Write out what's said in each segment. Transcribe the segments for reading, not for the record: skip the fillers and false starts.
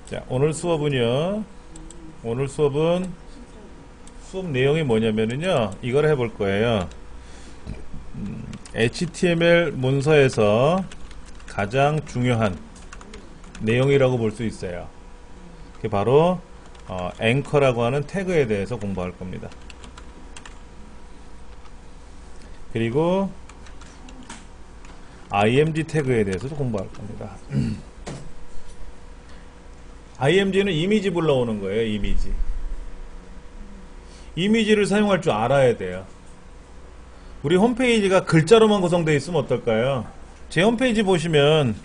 자, 오늘 수업은요. 오늘 수업은 수업 내용이 뭐냐면은요. 이걸 해볼 거예요. HTML 문서에서 가장 중요한 내용이라고 볼 수 있어요. 그게 바로 앵커라고 하는 태그에 대해서 공부할 겁니다. 그리고 img 태그에 대해서도 공부할 겁니다. img는 이미지 불러오는 거예요. 이미지를 사용할 줄 알아야 돼요. 우리 홈페이지가 글자로만 구성되어 있으면 어떨까요? 제 홈페이지 보시면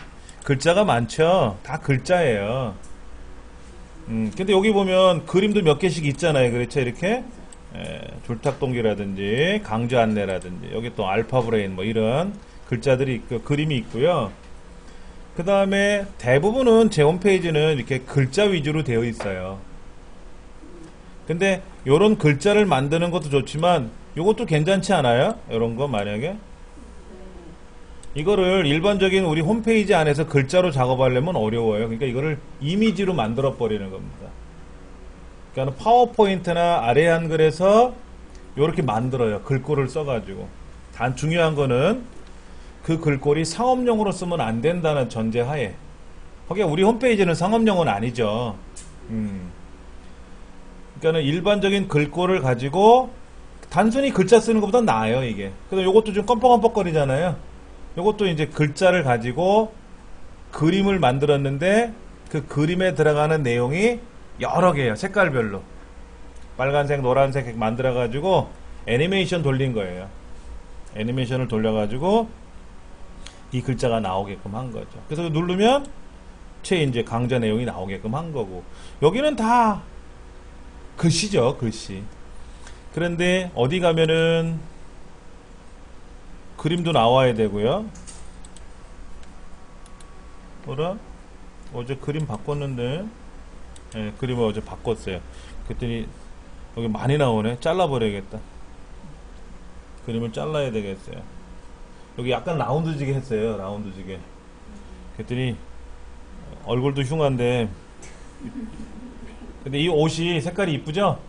글자가 많죠. 다 글자예요. 근데 여기 보면 그림도 몇 개씩 있잖아요. 그렇죠? 이렇게 줄탁동기라든지 강좌 안내라든지 여기 또 알파브레인 뭐 이런 글자들이 있고 그림이 있고요. 그 다음에 대부분은 제 홈페이지는 이렇게 글자 위주로 되어 있어요. 근데 요런 글자를 만드는 것도 좋지만 요것도 괜찮지 않아요? 요런 거 만약에 이거를 일반적인 우리 홈페이지 안에서 글자로 작업하려면 어려워요. 그러니까 이거를 이미지로 만들어 버리는 겁니다. 그러니까 파워포인트나 아래 한글에서 요렇게 만들어요. 글꼴을 써가지고. 단 중요한 거는 그 글꼴이 상업용으로 쓰면 안 된다는 전제하에. 그러니까 우리 홈페이지는 상업용은 아니죠. 그러니까 일반적인 글꼴을 가지고 단순히 글자 쓰는 것보다 나아요, 이게. 그래서 요것도 좀 껌뻑껌뻑거리잖아요. 요것도 이제 글자를 가지고 그림을 만들었는데 그 그림에 들어가는 내용이 여러 개예요. 색깔별로. 빨간색, 노란색 만들어가지고 애니메이션 돌린 거예요. 애니메이션을 돌려가지고 이 글자가 나오게끔 한 거죠. 그래서 누르면 채 이제 강좌 내용이 나오게끔 한 거고. 여기는 다 글씨죠, 글씨. 그런데 어디 가면은 그림도 나와야 되고요. 뭐라? 어제 그림 바꿨는데 그림을 어제 바꿨어요. 그랬더니 여기 많이 나오네. 잘라버려야겠다. 그림을 잘라야 되겠어요. 여기 약간 라운드지게 했어요. 라운드지게. 그랬더니 얼굴도 흉한데 근데 이 옷이 색깔이 이쁘죠?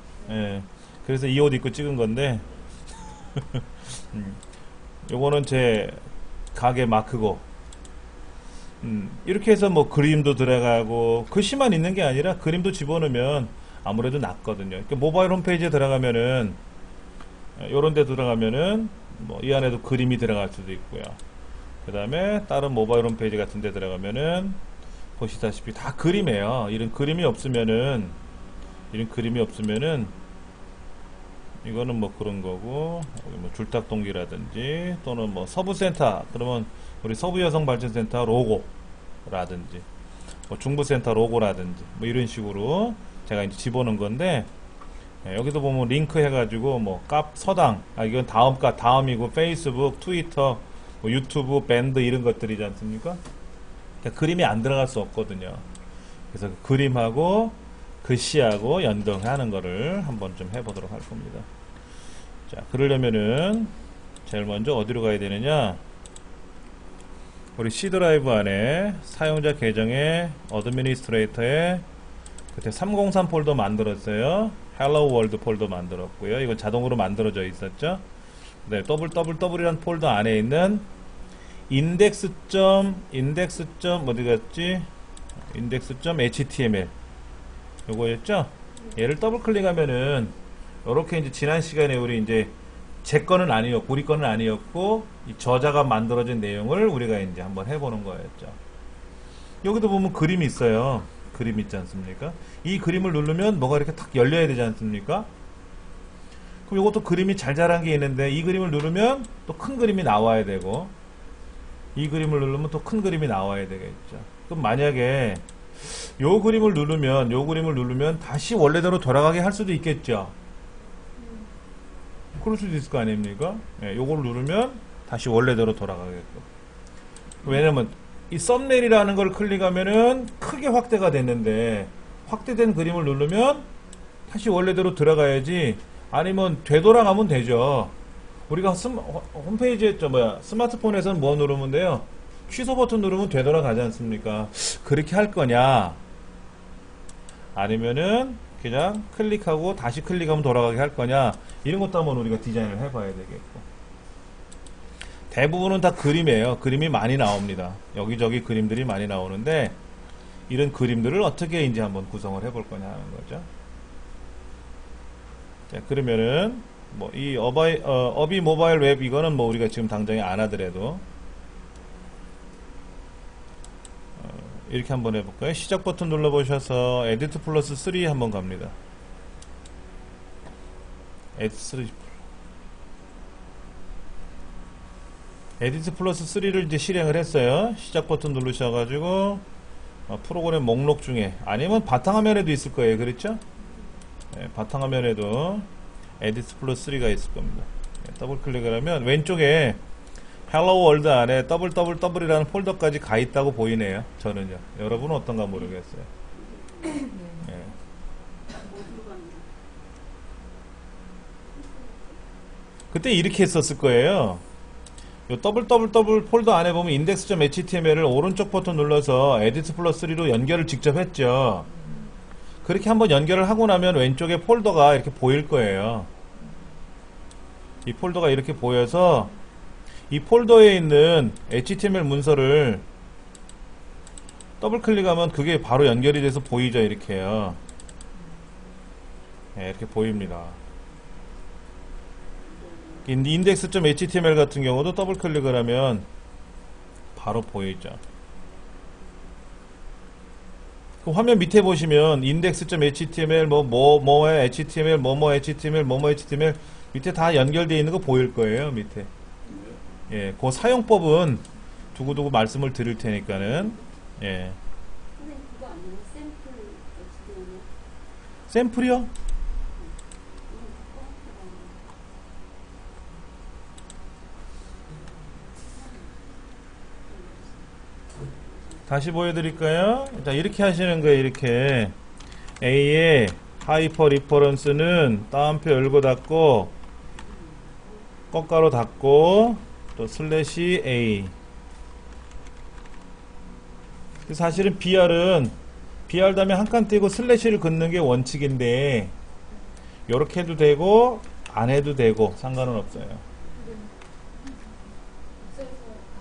그래서 이 옷 입고 찍은 건데 요거는 제 가게 마크고 이렇게 해서 뭐 그림도 들어가고 글씨만 있는 게 아니라 그림도 집어넣으면 아무래도 낫거든요. 그러니까 모바일 홈페이지에 들어가면은 요런 데 들어가면은 뭐 이 안에도 그림이 들어갈 수도 있고요. 그 다음에 다른 모바일 홈페이지 같은 데 들어가면은 보시다시피 다 그림이에요. 이런 그림이 없으면은 이거는 뭐 그런 거고, 여기 뭐 줄탁동기라든지 또는 뭐 서부센터, 그러면 우리 서부여성발전센터 로고라든지 뭐 중부센터 로고라든지 뭐 이런 식으로 제가 이제 집어넣은 건데, 여기도 보면 링크 해가지고 뭐 서당, 이건 다음이고 페이스북, 트위터, 뭐 유튜브, 밴드 이런 것들이지 않습니까? 그러니까 그림이 안 들어갈 수 없거든요. 그래서 그 그림하고 글씨하고 연동하는 거를 한번 좀 해보도록 할 겁니다. 자, 그러려면은 제일 먼저 어디로 가야 되느냐? 우리 C 드라이브 안에 사용자 계정에 어드미니스트레이터에 그때 303 폴더 만들었어요. Hello World 폴더 만들었고요. 이건 자동으로 만들어져 있었죠. 네, www이라는 폴더 안에 있는 index.html 요거였죠? 얘를 더블 클릭하면은 요렇게 이제 지난 시간에 우리 이제 제 거는 아니었고 우리 거는 아니었고 이 저자가 만들어진 내용을 우리가 이제 한번 해보는 거였죠. 여기도 보면 그림이 있어요. 그림 있지 않습니까? 이 그림을 누르면 뭐가 이렇게 탁 열려야 되지 않습니까? 그럼 요것도 그림이 잘 자란 게 있는데 이 그림을 누르면 또 큰 그림이 나와야 되고 이 그림을 누르면 또 큰 그림이 나와야 되겠죠. 그럼 만약에 요 그림을 누르면 다시 원래대로 돌아가게 할 수도 있겠죠. 그럴 수도 있을 거 아닙니까? 요걸 누르면 다시 원래대로 돌아가게끔. 왜냐면 이 썸네일이라는 걸 클릭하면은 크게 확대가 됐는데 확대된 그림을 누르면 다시 원래대로 들어가야지. 아니면 되돌아가면 되죠. 우리가 홈페이지에 스마트폰에서는 뭐 누르면 돼요? 취소 버튼 누르면 되돌아가지 않습니까? 그렇게 할 거냐? 아니면은 그냥 클릭하고 다시 클릭하면 돌아가게 할 거냐, 이런 것도 한번 우리가 디자인을 해봐야 되겠고. 대부분은 다 그림이에요. 그림이 많이 나옵니다. 여기저기 그림들이 많이 나오는데 이런 그림들을 어떻게 이제 한번 구성을 해볼 거냐 하는 거죠. 자, 그러면은 뭐 이 어비 모바일 웹, 이거는 뭐 우리가 지금 당장에 안 하더라도 이렇게 한번 해볼까요? 시작 버튼 눌러보셔서 에디트 플러스 3 한번 갑니다. 에디트 플러스 3를 이제 실행을 했어요. 시작 버튼 누르셔가지고 프로그램 목록 중에, 아니면 바탕화면에도 있을 거예요. 그렇죠? 네, 바탕화면에도 에디트 플러스 3가 있을 겁니다. 네, 더블 클릭을 하면 왼쪽에 헬로 월드 안에 www이라는 폴더까지 가 있다고 보이네요. 저는요. 여러분은 어떤가 모르겠어요. 네. 그때 이렇게 했었을 거예요. 요 www 폴더 안에 보면 index.html을 오른쪽 버튼 눌러서 에디트 플러스 3로 연결을 직접 했죠. 그렇게 한번 연결을 하고 나면 왼쪽에 폴더가 이렇게 보일 거예요. 이 폴더가 이렇게 보여서 이 폴더에 있는 HTML 문서를 더블 클릭하면 그게 바로 연결이 돼서 보이죠. 이렇게요. 네, 이렇게 보입니다. index.html 같은 경우도 더블 클릭을 하면 바로 보이죠. 그 화면 밑에 보시면 index.html 뭐뭐의 html 뭐뭐 html 뭐뭐 html 밑에 다 연결되어 있는 거 보일 거예요. 밑에. 예, 그 사용법은 두고두고 말씀을 드릴 테니까는. 예. 선생님, 그거 아니에요? 샘플 HTML? 샘플이요? 다시 보여드릴까요? 자, 이렇게 하시는 거예요. 이렇게 A의 하이퍼 리퍼런스는 따옴표 열고 닫고 꺾가로 닫고 또 슬래시 A. 사실은 BR 다음에 한 칸 띄고 슬래시를 긋는 게 원칙인데 요렇게 해도 되고 안 해도 되고 상관은 없어요.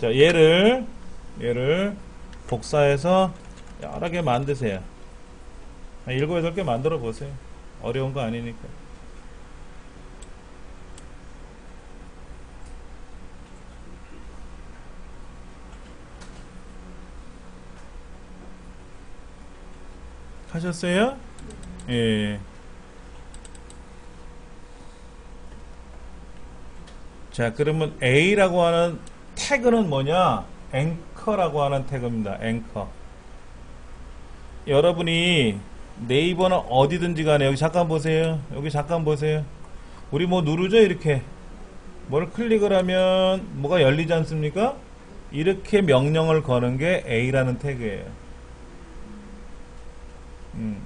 자, 얘를 복사해서 여러 개 만드세요. 한 7, 8개 만들어 보세요. 어려운 거 아니니까. 하셨어요? 예. 자, 그러면 A라고 하는 태그는 뭐냐? 앵커라고 하는 태그입니다. 앵커. 여러분이 네이버나 어디든지 간에 여기 잠깐 보세요. 여기 잠깐 보세요. 우리 뭐 누르죠? 이렇게 뭘 클릭을 하면 뭐가 열리지 않습니까? 이렇게 명령을 거는 게 A라는 태그예요.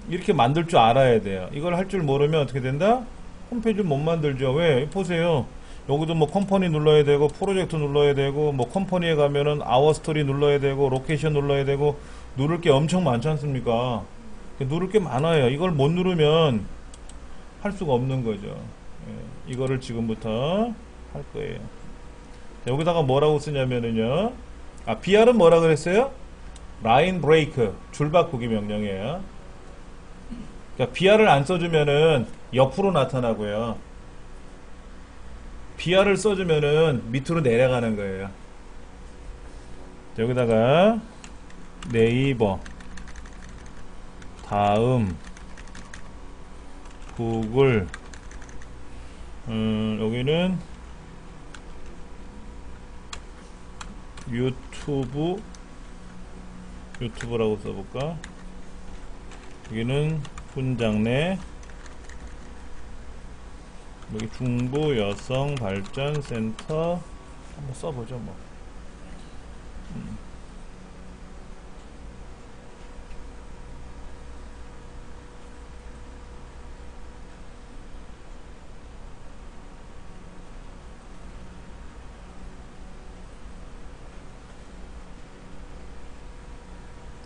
이렇게 만들 줄 알아야 돼요. 이걸 할 줄 모르면 어떻게 된다? 홈페이지를 못 만들죠. 왜? 보세요. 여기도 뭐 컴퍼니 눌러야 되고 프로젝트 눌러야 되고 뭐 컴퍼니에 가면은 아워 스토리 눌러야 되고 로케이션 눌러야 되고 누를 게 엄청 많지 않습니까? 누를 게 많아요. 이걸 못 누르면 할 수가 없는 거죠. 예, 이거를 지금부터 할 거예요. 여기다가 뭐라고 쓰냐면은요. BR은 뭐라 그랬어요? 라인 브레이크, 줄 바꾸기 명령이에요. 그러니까 BR을 안 써주면은 옆으로 나타나고요. BR을 써주면은 밑으로 내려가는 거예요. 여기다가 네이버, 다음, 구글, 여기는 유튜브라고 써볼까? 여기는 훈장내, 여기 중부 여성 발전센터 한번 써보죠 뭐.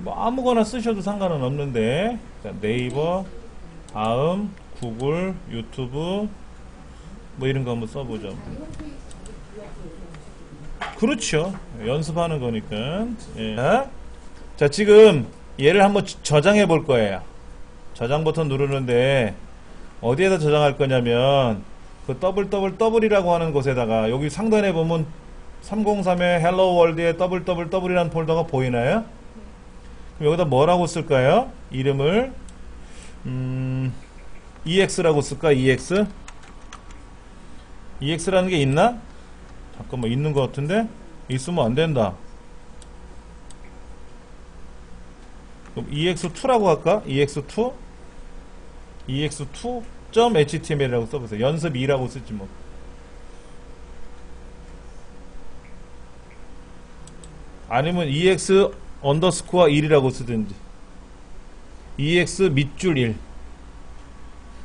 뭐 아무거나 쓰셔도 상관은 없는데, 자, 네이버, 다음, 구글, 유튜브, 뭐 이런 거 한번 써보죠. 그렇죠. 연습하는 거니까. 예. 자, 지금 얘를 한번 저장해 볼 거예요. 저장 버튼 누르는데 어디에다 저장할 거냐면 그 더블이라고 하는 곳에다가, 여기 상단에 보면 303의 헬로 월드의 더블이라는 폴더가 보이나요? 그럼 여기다 뭐라고 쓸까요? 이름을 EX라고 쓸까? EX라는 게 있나? 잠깐만, 있는 것 같은데? 있으면 안 된다. 그럼 EX2라고 할까? EX2? EX2.html이라고 써보세요. 연습 2라고 쓰지 뭐. 아니면 EX 언더스코어 1이라고 쓰든지. EX 밑줄 1.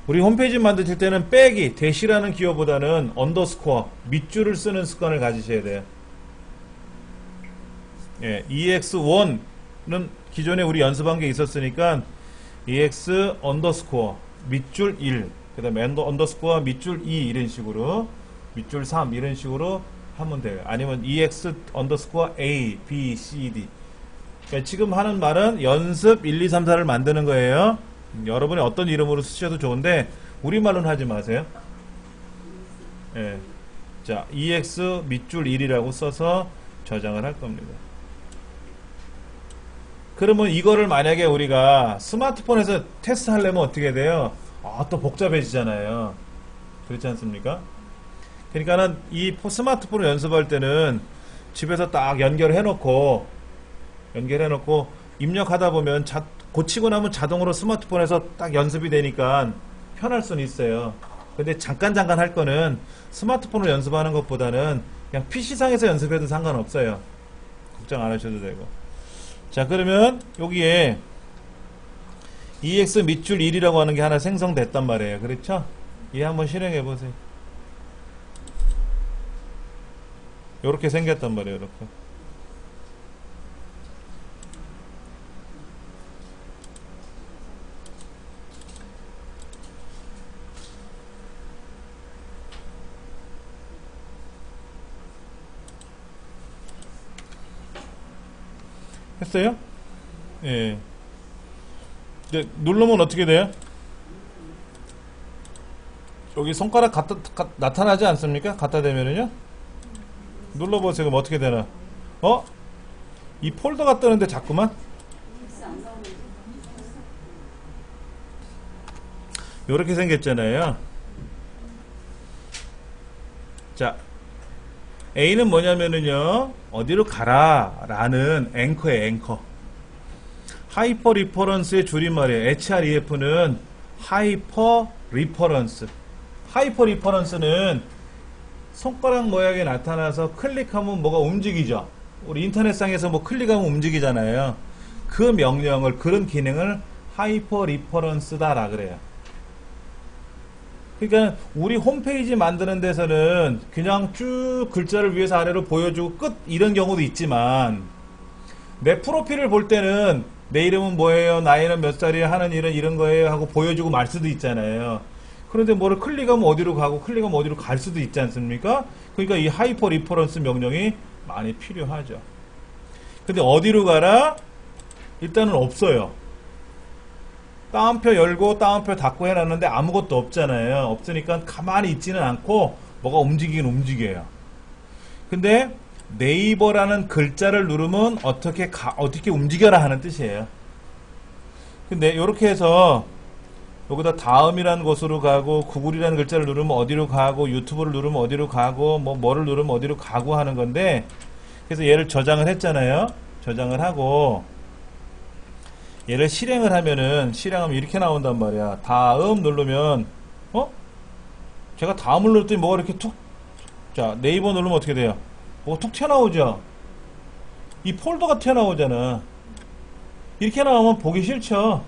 우리 홈페이지 만드실 때는 빼기, 대시라는 기호보다는 언더스코어, 밑줄을 쓰는 습관을 가지셔야 돼요. 예, EX1는 기존에 우리 연습한 게 있었으니까 EX 언더스코어, 밑줄 1, 그 다음에 언더스코어, 밑줄 2 이런 식으로, 밑줄 3 이런 식으로 하면 돼요. 아니면 EX 언더스코어 A, B, C, D. 그러니까 지금 하는 말은 연습 1, 2, 3, 4를 만드는 거예요. 여러분이 어떤 이름으로 쓰셔도 좋은데 우리말로는 하지 마세요. 예. 자, EX 밑줄 1이라고 써서 저장을 할 겁니다. 그러면 이거를 만약에 우리가 스마트폰에서 테스트 하려면 어떻게 돼요? 또 복잡해지잖아요. 그렇지 않습니까? 그러니까는 이 스마트폰을 연습할 때는 집에서 딱 연결해놓고 입력하다 보면 고치고 나면 자동으로 스마트폰에서 딱 연습이 되니까 편할 수는 있어요. 근데 잠깐 할 거는 스마트폰으로 연습하는 것보다는 그냥 PC상에서 연습해도 상관없어요. 걱정 안 하셔도 되고. 자, 그러면 여기에 EX 밑줄 1이라고 하는 게 하나 생성됐단 말이에요. 그렇죠? 얘 한번 실행해 보세요. 요렇게 생겼단 말이에요. 이렇게. 했어요? 예. 이제 누르면 어떻게 돼요? 여기 손가락 나타나지 않습니까? 갖다 대면은요? 눌러보세요. 그럼 어떻게 되나? 이 폴더가 뜨는데 자꾸만? 요렇게 생겼잖아요. 자, A는 뭐냐면은요, 어디로 가라 라는 앵커예요. 앵커. 하이퍼 리퍼런스의 줄임말이에요. HREF는 하이퍼 리퍼런스. 하이퍼 리퍼런스는 손가락 모양이 나타나서 클릭하면 뭐가 움직이죠. 우리 인터넷상에서 뭐 클릭하면 움직이잖아요. 그 명령을, 그런 기능을 하이퍼 리퍼런스다라 그래요. 그러니까 우리 홈페이지 만드는 데서는 그냥 쭉 글자를 위에서 아래로 보여주고 끝, 이런 경우도 있지만, 내 프로필을 볼 때는 내 이름은 뭐예요, 나이는 몇 살이에요, 하는 일은 이런 거예요 하고 보여주고 말 수도 있잖아요. 그런데 뭐를 클릭하면 어디로 가고 클릭하면 어디로 갈 수도 있지 않습니까? 그러니까 이 하이퍼 리퍼런스 명령이 많이 필요하죠. 근데 어디로 가라? 일단은 없어요. 따옴표 열고 따옴표 닫고 해놨는데 아무것도 없잖아요. 없으니까 가만히 있지는 않고 뭐가 움직이긴 움직여요. 근데 네이버라는 글자를 누르면 어떻게 움직여라 하는 뜻이에요. 근데 이렇게 해서 여기다 다음이라는 곳으로 가고, 구글이라는 글자를 누르면 어디로 가고, 유튜브를 누르면 어디로 가고, 뭐를 누르면 어디로 가고 하는 건데, 그래서 얘를 저장을 했잖아요. 저장을 하고 얘를 실행을 하면은, 실행하면 이렇게 나온단 말이야. 다음 누르면 제가 다음을 누르더니 뭐가 이렇게 툭, 자, 네이버 누르면 어떻게 돼요? 뭐가 툭 튀어나오죠? 이 폴더가 튀어나오잖아. 이렇게 나오면 보기 싫죠.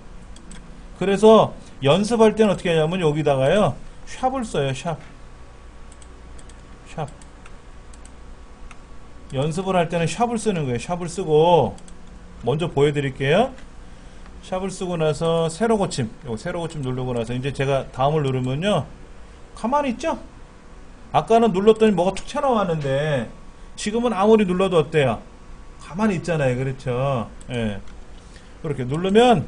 그래서 연습할 때는 어떻게 하냐면 여기다가요, 샵을 써요. 샵. 연습을 할 때는 샵을 쓰는 거예요. 샵을 쓰고, 먼저 보여드릴게요. 샵을 쓰고 나서 세로 고침, 요거 세로 고침 누르고 나서 이제 제가 다음을 누르면요, 가만히 있죠? 아까는 눌렀더니 뭐가 툭 튀어나왔는데 지금은 아무리 눌러도 어때요? 가만히 있잖아요. 그렇죠? 예. 이렇게 누르면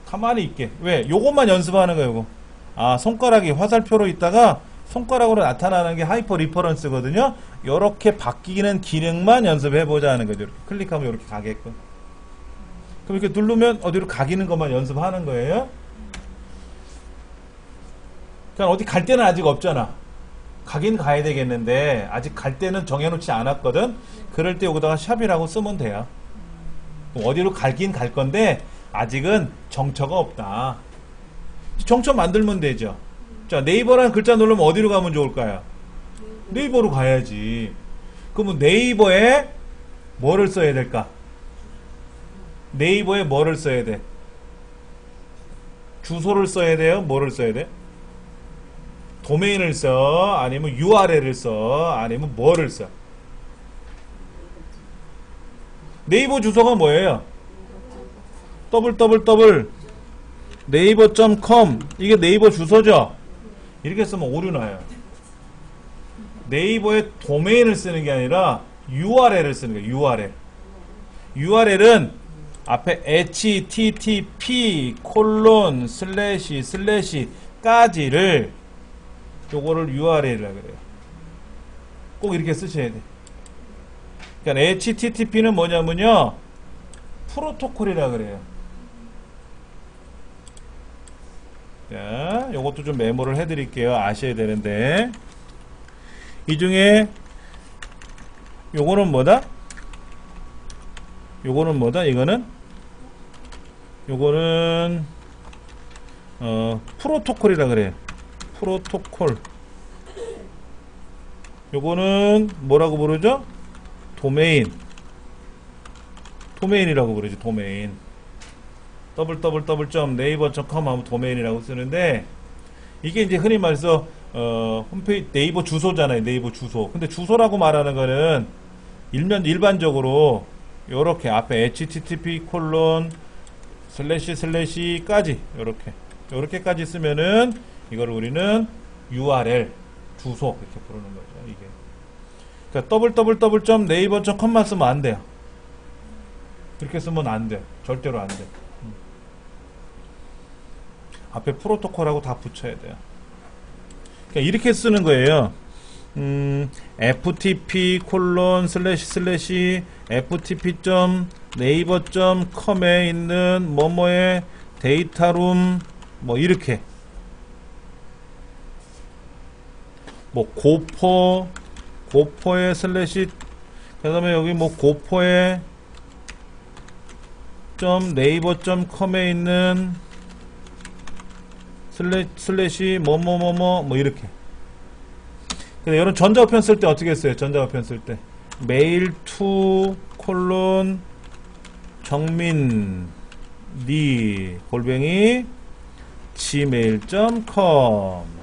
가만히 있게. 왜? 요것만 연습하는 거예요. 요거. 아, 손가락이 화살표로 있다가 손가락으로 나타나는 게 하이퍼 리퍼런스거든요. 요렇게 바뀌는 기능만 연습해보자 하는 거죠. 이렇게 클릭하면 이렇게 가게끔. 그럼 이렇게 누르면 어디로 가기는 것만 연습하는 거예요. 그냥 어디 갈 데는 아직 없잖아. 가긴 가야 되겠는데 아직 갈 데는 정해놓지 않았거든. 그럴 때 여기다가 샵이라고 쓰면 돼요. 어디로 갈긴 갈 건데 아직은 정처가 없다. 정처 만들면 되죠. 자, 네이버라는 글자 누르면 어디로 가면 좋을까요? 네이버로 가야지. 그러면 네이버에 뭐를 써야 될까? 네이버에 뭐를 써야 돼? 주소를 써야 돼요? 뭐를 써야 돼? 도메인을 써? 아니면 URL을 써? 아니면 뭐를 써? 네이버 주소가 뭐예요? 네이버.com. 이게 네이버 주소죠? 이렇게 쓰면 오류 나요. 네이버에 도메인을 쓰는 게 아니라 URL을 쓰는 거예요. URL. URL은 앞에 http://까지를 요거를 URL이라고 그래요. 꼭 이렇게 쓰셔야 돼. 그러니까 http는 뭐냐면요, 프로토콜이라 그래요. 자, 요것도 좀 메모를 해드릴게요. 아셔야 되는데, 이 중에 요거는 뭐다? 요거는 프로토콜이라 그래요. 프로토콜. 요거는 뭐라고 부르죠? 도메인이라고 부르죠. 도메인. www.naver.com 하면 도메인이라고 쓰는데, 이게 이제 흔히 말해서 홈페이지 네이버 주소잖아요. 네이버 주소. 근데 주소라고 말하는 거는 일반적으로 요렇게 앞에 http://까지 요렇게까지 쓰면은 이거를 우리는 URL 주소 이렇게 부르는 거죠. 이게. 그러니까 www.naver.com만 쓰면 안 돼요. 그렇게 쓰면 안 돼. 절대로 안 돼. 앞에 프로토콜하고 다 붙여야 돼요. 그러니까 이렇게 쓰는 거예요. ftp://ftp.naver.com에 있는 뭐뭐의 데이터룸 뭐 이렇게 뭐 고포의 슬래시, 그 다음에 여기 뭐 고포의 .naver.com에 있는 슬래시 뭐뭐뭐뭐 뭐 이렇게. 근데 이런 전자우편 쓸 때 어떻게 써요? 전자우편 쓸 때 메일 투 콜론 정민니 골뱅이 gmail.com.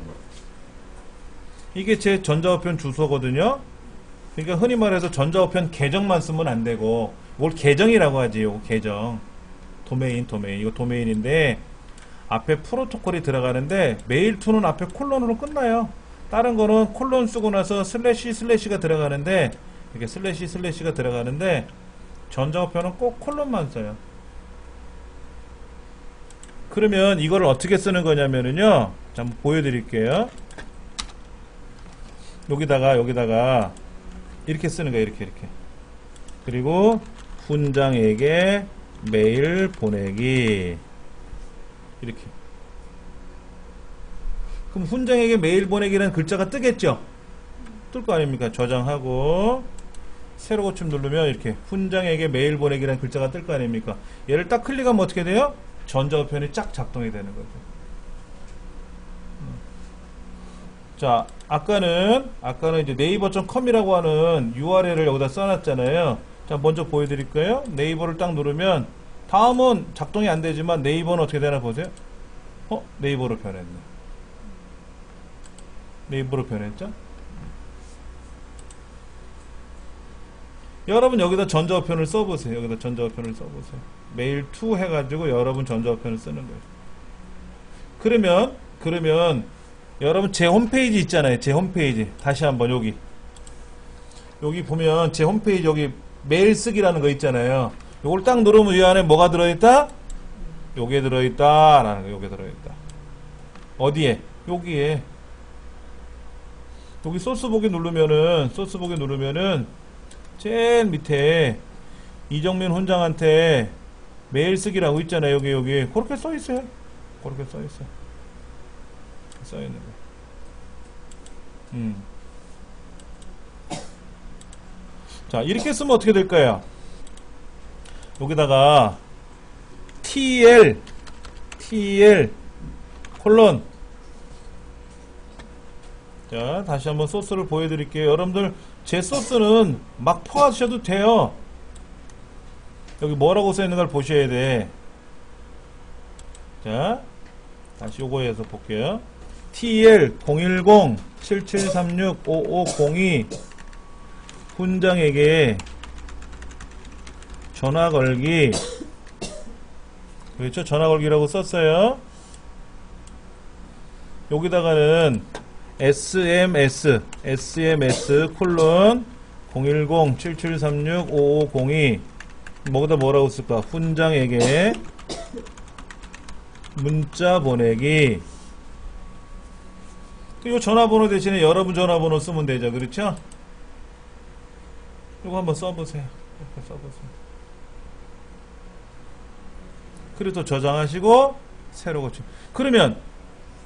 이게 제 전자우편 주소거든요. 그러니까 흔히 말해서 전자우편 계정만 쓰면 안 되고, 뭘 계정이라고 하지. 요거 계정. 도메인. 이거 도메인인데 앞에 프로토콜이 들어가는데 메일 투는 앞에 콜론으로 끝나요. 다른 거는 콜론 쓰고 나서 슬래시가 들어가는데, 이렇게 슬래시가 들어가는데 전자우편은 꼭 콜론만 써요. 그러면 이거를 어떻게 쓰는 거냐면은요, 자, 한번 보여드릴게요. 여기다가 이렇게 쓰는 거예요. 이렇게. 그리고 훈장에게 메일 보내기. 이렇게. 그럼 훈장에게 메일 보내기라는 글자가 뜨겠죠? 뜰 거 아닙니까? 저장하고 새로 고침 누르면 이렇게 훈장에게 메일 보내기라는 글자가 뜰 거 아닙니까? 얘를 딱 클릭하면 어떻게 돼요? 전자우편이 쫙 작동이 되는 거죠. 자, 아까는 이제 네이버.com이라고 하는 URL을 여기다 써놨잖아요. 자, 먼저 보여드릴까요? 네이버를 딱 누르면 다음은 작동이 안 되지만 네이버는 어떻게 되나 보세요. 네이버로 변했네. 네이버로 변했죠? 여러분 여기다 전자우편을 써보세요. 여기다 전자우편을 써보세요. 메일 to 해가지고 여러분 전자우편을 쓰는 거예요. 그러면 여러분 제 홈페이지 있잖아요. 제 홈페이지 다시 한번 여기 보면 제 홈페이지 여기 메일 쓰기라는 거 있잖아요. 요걸 딱 누르면 이 안에 뭐가 들어있다? 요게 들어있다 라는 거. 요게 들어있다. 어디에? 여기에. 여기 소스 보기 누르면은 제일 밑에 이정민 훈장한테 메일 쓰기라고 있잖아요. 여기 그렇게 써있어요. 그렇게 써있어요. 써있는 거. 자, 이렇게 쓰면 어떻게 될까요? 여기다가 TL 콜론. 자, 다시 한번 소스를 보여드릴게요. 여러분들 제 소스는 막 퍼하셔도 돼요. 여기 뭐라고 써있는 걸 보셔야 돼. 자, 다시 요거에서 볼게요. TL 010-7736-5502 훈장에게 전화 걸기. 그렇죠? 전화 걸기라고 썼어요. 여기다가는 SMS 콜론 010-7736-5502 뭐라고 쓸까? 훈장에게 문자 보내기. 이 전화번호 대신에 여러분 전화번호 쓰면 되죠. 그렇죠? 이거 한번 써보세요. 이렇게 써보세요. 그리고 또 저장하시고 새로 고치. 그러면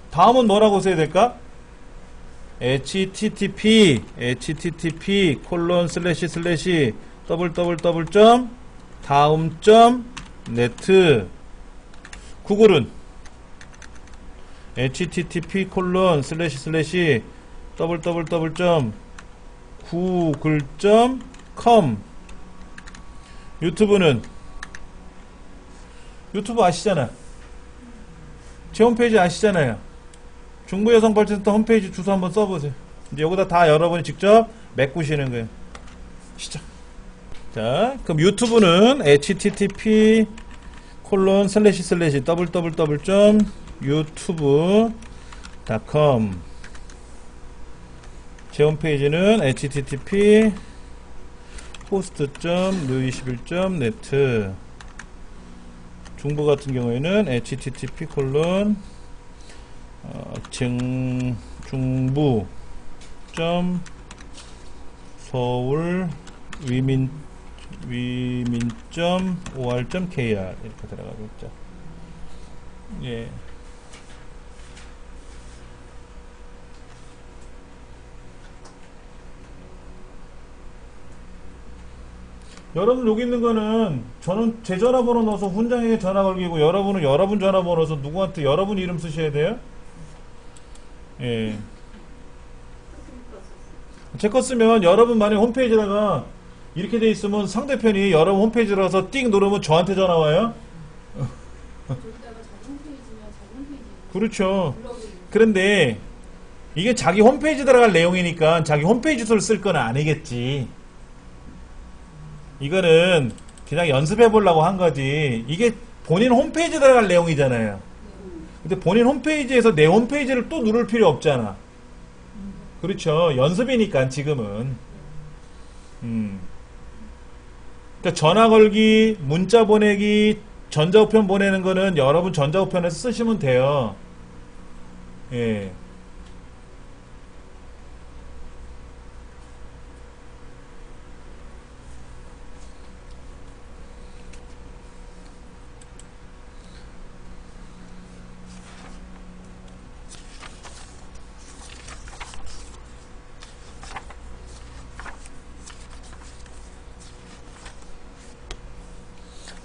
다음은 뭐라고 써야 될까? http www.다음.net. 구글은 http://www.google.com. 유튜브는 유튜브 아시잖아. 제 홈페이지 아시잖아요. 중부여성발전센터 홈페이지 주소 한번 써보세요. 이제 여기다 다 여러분이 직접 메꾸시는 거예요. 시작. 자, 그럼 유튜브는 http://www.youtube.com. 제 홈페이지는 http host.new21.net. 중부 같은 경우에는 http 중부 서울 위민.or.kr 이렇게 들어가고 있죠. 예. 여러분 여기 있는 거는 저는 제 전화번호 넣어서 훈장에게 전화 걸기고, 여러분은 여러분 전화번호 넣어서 누구한테 여러분 이름 쓰셔야 돼요. 예. 제 거 쓰면 여러분 만약 홈페이지다가 이렇게 돼 있으면 상대편이 여러분 홈페이지 들어가서 띵 누르면 저한테 전화 와요. 그렇죠. 그런데 이게 자기 홈페이지 들어갈 내용이니까 자기 홈페이지 주소를 쓸 건 아니겠지. 이거는 그냥 연습해 보려고 한 거지. 이게 본인 홈페이지 들어갈 내용이잖아요. 근데 본인 홈페이지에서 내 홈페이지를 또 누를 필요 없잖아. 그렇죠. 연습이니까 지금은. 그러니까 전화 걸기, 문자 보내기, 전자우편 보내는 거는 여러분 전자우편에서 쓰시면 돼요. 예.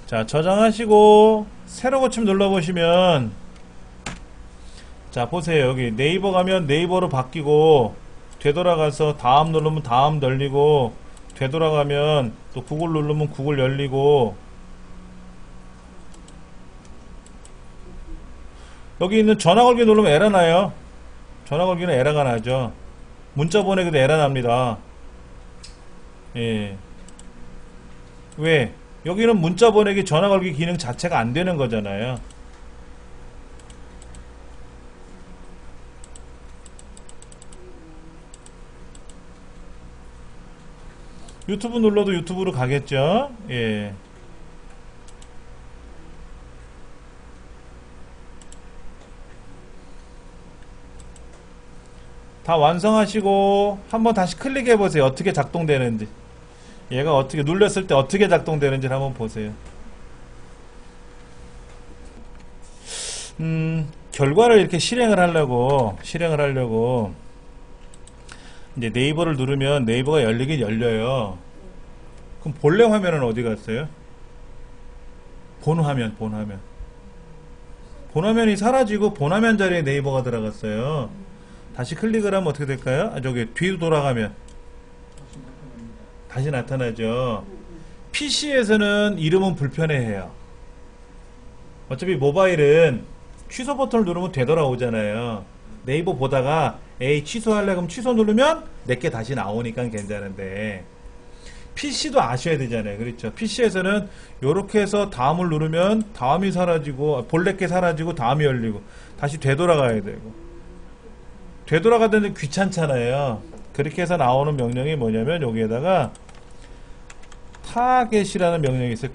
자, 저장하시고 새로 고침 눌러보시면, 자 보세요. 여기 네이버 가면 네이버로 바뀌고, 되돌아가서 다음 누르면 다음 열리고, 되돌아가면 또 구글 누르면 구글 열리고, 여기 있는 전화 걸기 누르면 에러 나요. 전화 걸기는 에러가 나죠. 문자 보내기도 에러 납니다. 예. 왜? 여기는 문자 보내기, 전화 걸기 기능 자체가 안 되는 거잖아요. 유튜브 눌러도 유튜브로 가겠죠? 예. 다 완성하시고 한번 다시 클릭해 보세요. 어떻게 작동되는지. 얘가 어떻게 눌렀을 때 어떻게 작동되는지 한번 보세요. 결과를 이렇게 실행을 하려고 이제 네이버를 누르면 네이버가 열리긴 열려요. 그럼 본래 화면은 어디 갔어요? 본 화면이 사라지고 본 화면 자리에 네이버가 들어갔어요. 다시 클릭을 하면 어떻게 될까요? 저기 뒤로 돌아가면 다시 나타나죠. PC에서는 이름은 불편해해요. 어차피 모바일은 취소 버튼을 누르면 되돌아오잖아요. 네이버 보다가 에이 취소할래 그럼 취소 누르면 내게 다시 나오니까 괜찮은데 PC도 아셔야 되잖아요. 그렇죠? PC에서는 이렇게 해서 다음을 누르면 다음이 사라지고 본래게 사라지고 다음이 열리고 다시 되돌아가야 되고 되돌아가는데 귀찮잖아요. 그렇게 해서 나오는 명령이 뭐냐면 여기에다가 타겟이라는 명령이 있어요.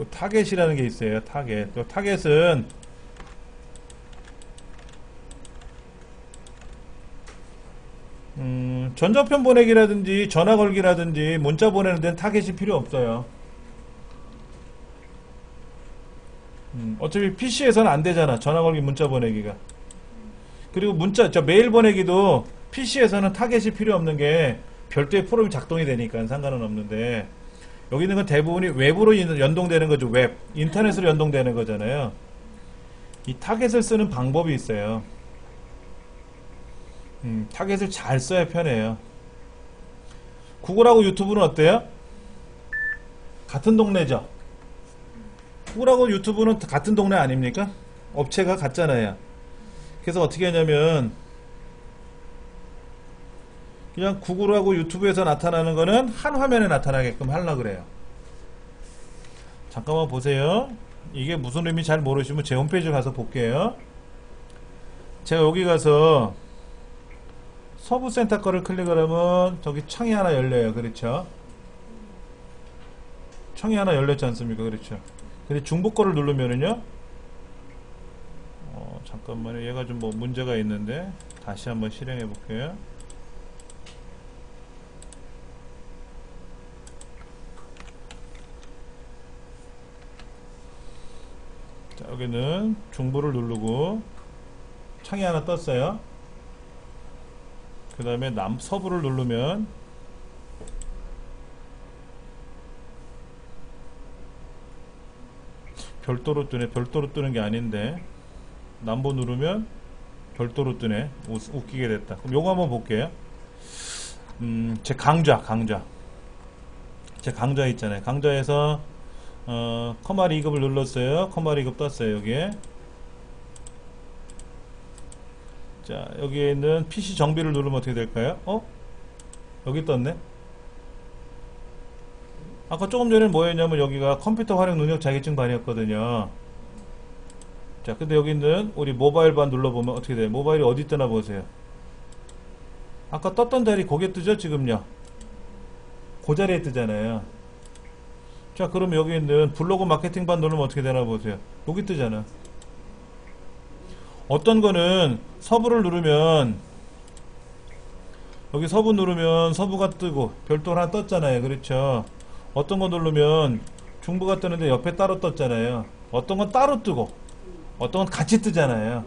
타겟이라는 게 있어요. 타겟은 전자편 보내기라든지 전화 걸기라든지 문자 보내는 데는 타겟이 필요 없어요. 어차피 PC에서는 안 되잖아. 전화 걸기 문자 보내기가. 그리고 메일 보내기도 PC에서는 타겟이 필요 없는 게 별도의 프로그램이 작동이 되니까 상관은 없는데 여기 있는 건 대부분이 웹으로 연동되는 거죠. 인터넷으로 연동되는 거잖아요. 이 타겟을 쓰는 방법이 있어요. 타겟을 잘 써야 편해요. 구글하고 유튜브는 어때요? 같은 동네죠. 구글하고 유튜브는 같은 동네 아닙니까? 업체가 같잖아요. 그래서 어떻게 하냐면 그냥 구글하고 유튜브에서 나타나는 거는 한 화면에 나타나게끔 하려고 그래요. 잠깐만 보세요. 이게 무슨 의미 잘 모르시면 제 홈페이지 가서 볼게요. 제가 여기 가서 서브센터 거를 클릭을 하면 저기 창이 하나 열려요. 그렇죠? 창이 하나 열렸지 않습니까? 그렇죠? 근데 중복 거를 누르면은요 잠깐만요. 얘가 좀 뭐 문제가 있는데 다시 한번 실행해 볼게요. 자, 여기는 중보를 누르고 창이 하나 떴어요. 그 다음에 서부를 누르면 별도로 뜨네. 별도로 뜨는 게 아닌데 남보 누르면 별도로 뜨네. 웃기게 됐다. 그럼 요거 한번 볼게요. 제 강좌 제 강좌 있잖아요. 강좌에서 커마리 2급을 눌렀어요. 커마리 2급 떴어요. 여기에 자 여기에 있는 PC 정비를 누르면 어떻게 될까요? 여기 떴네. 아까 조금 전에 뭐였냐면 여기가 컴퓨터 활용 능력 자격증 반이었거든요. 자 근데 여기 있는 우리 모바일 반 눌러보면 어떻게 돼요? 모바일이 어디 뜨나 보세요. 아까 떴던 자리 거기에 뜨죠 지금요. 그 자리에 뜨잖아요. 자 그럼 여기 있는 블로그 마케팅 반 누르면 어떻게 되나 보세요. 여기 뜨잖아. 어떤 거는 서부를 누르면 여기 서부 누르면 서부가 뜨고 별도로 하나 떴잖아요. 그렇죠? 어떤 거 누르면 중부가 뜨는데 옆에 따로 떴잖아요. 어떤 건 따로 뜨고 어떤 건 같이 뜨잖아요.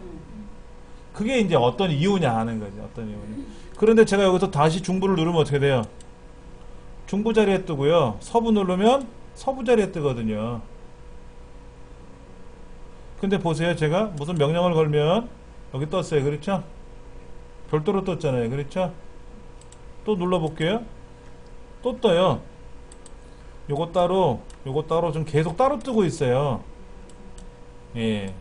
그게 이제 어떤 이유냐 하는 거지. 어떤 이유냐. 그런데 제가 여기서 다시 중부를 누르면 어떻게 돼요? 중부 자리에 뜨고요. 서부 누르면 서부 자리에 뜨거든요. 근데 보세요. 제가 무슨 명령을 걸면 여기 떴어요. 그렇죠? 별도로 떴잖아요. 그렇죠? 또 눌러볼게요. 또 떠요. 요거 따로 좀 계속 따로 뜨고 있어요. 예.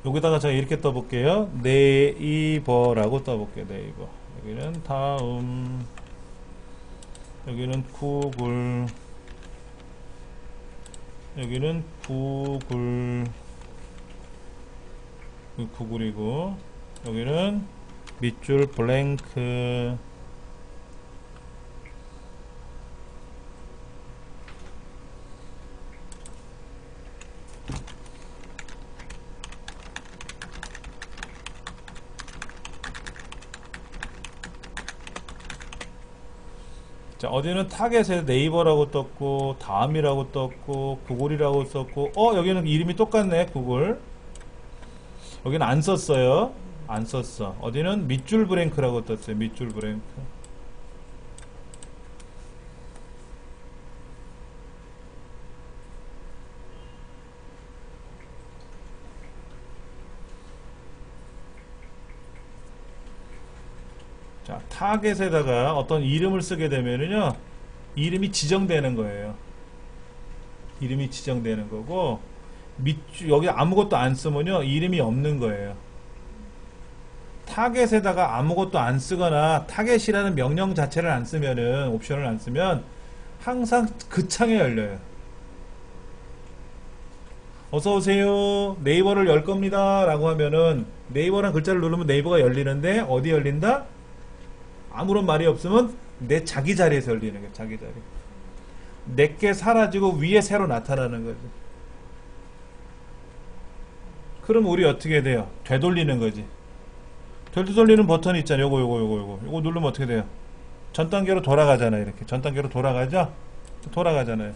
여기다가 제가 이렇게 떠볼게요. 네이버라고 떠볼게요. 네이버. 여기는 다음, 여기는 구글, 여기는 구글, 구글이고, 여기는 밑줄 블랭크. 자, 어디는 타겟에 네이버라고 떴고, 다음이라고 떴고, 구글이라고 썼고, 여기는 이름이 똑같네, 구글. 여기는 안 썼어요. 안 썼어. 어디는 밑줄 브랭크라고 떴어요, 밑줄 브랭크. 자, 타겟에다가 어떤 이름을 쓰게 되면은요, 이름이 지정되는 거예요. 이름이 지정되는 거고, 여기 아무것도 안 쓰면요, 이름이 없는 거예요. 타겟에다가 아무것도 안 쓰거나, 타겟이라는 명령 자체를 안 쓰면은, 옵션을 안 쓰면, 항상 그 창에 열려요. 어서오세요. 네이버를 열 겁니다. 라고 하면은, 네이버란 글자를 누르면 네이버가 열리는데, 어디 열린다? 아무런 말이 없으면 내 자기 자리에서 열리는 거예요. 자기 자리. 내게 사라지고 위에 새로 나타나는 거죠. 그럼 우리 어떻게 돼요? 되돌리는 거지. 되돌리는 버튼이 있잖아요. 요거 누르면 어떻게 돼요? 전 단계로 돌아가잖아요. 이렇게 전 단계로 돌아가죠? 돌아가잖아요.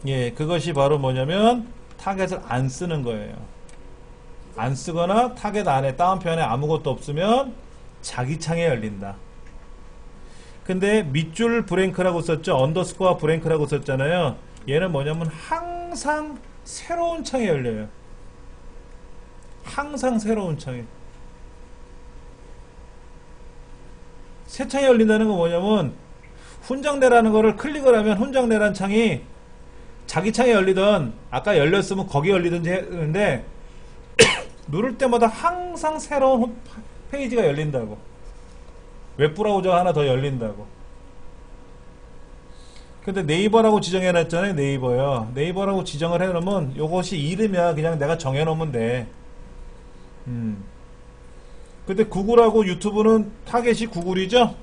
예, 그것이 바로 뭐냐면 타겟을 안 쓰는 거예요. 안 쓰거나 타겟 안에 다운편에 아무것도 없으면 자기 창에 열린다. 근데 밑줄 브랭크라고 썼죠. 언더스코어 브랭크라고 썼잖아요. 얘는 뭐냐면 항상 새로운 창에 열려요. 항상 새로운 창에. 새 창에 열린다는 건 뭐냐면 훈장내라는 거를 클릭을 하면 훈장내라는 창이 자기 창에 열리던 아까 열렸으면 거기 열리든지 했는데 누를 때마다 항상 새로운 페이지가 열린다고. 웹브라우저가 하나 더 열린다고. 근데 네이버라고 지정해놨잖아요. 네이버요. 네이버라고 지정을 해놓으면 이것이 이름이야. 그냥 내가 정해놓으면 돼. 근데 구글하고 유튜브는 타겟이 구글이죠?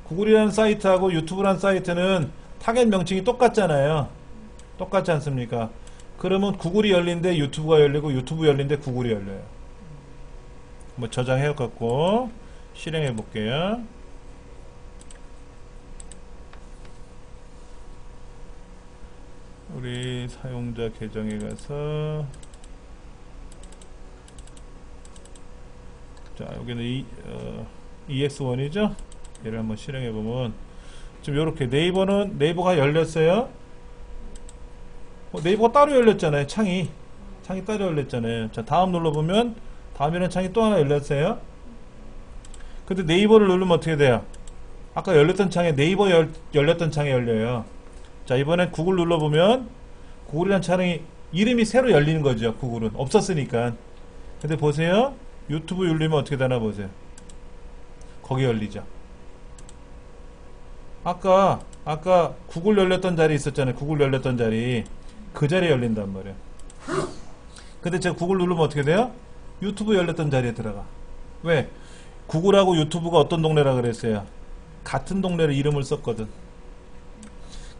구글이라는 사이트하고 유튜브라는 사이트는 타겟 명칭이 똑같잖아요. 똑같지 않습니까? 그러면 구글이 열린데 유튜브가 열리고 유튜브 열린데 구글이 열려요. 뭐 저장해갖고 실행해 볼게요. 우리 사용자 계정에 가서 자 여기는 EX1이죠? 얘를 한번 실행해 보면 지금 이렇게 네이버가 열렸어요. 네이버가 따로 열렸잖아요. 창이 따로 열렸잖아요. 자 다음 눌러보면 다음에는 창이 또 하나 열렸어요. 근데 네이버를 누르면 어떻게 돼요? 아까 열렸던 창에 네이버 열렸던 창에 열려요. 자 이번엔 구글 눌러보면 구글이라는 창이 이름이 새로 열리는 거죠. 구글은 없었으니까. 근데 보세요. 유튜브 열리면 어떻게 되나 보세요. 거기 열리죠. 아까 구글 열렸던 자리 있었잖아요. 구글 열렸던 자리 그 자리에 열린단 말이에요. 근데 제가 구글 누르면 어떻게 돼요? 유튜브 열렸던 자리에 들어가. 왜? 구글하고 유튜브가 어떤 동네라 그랬어요? 같은 동네로 이름을 썼거든.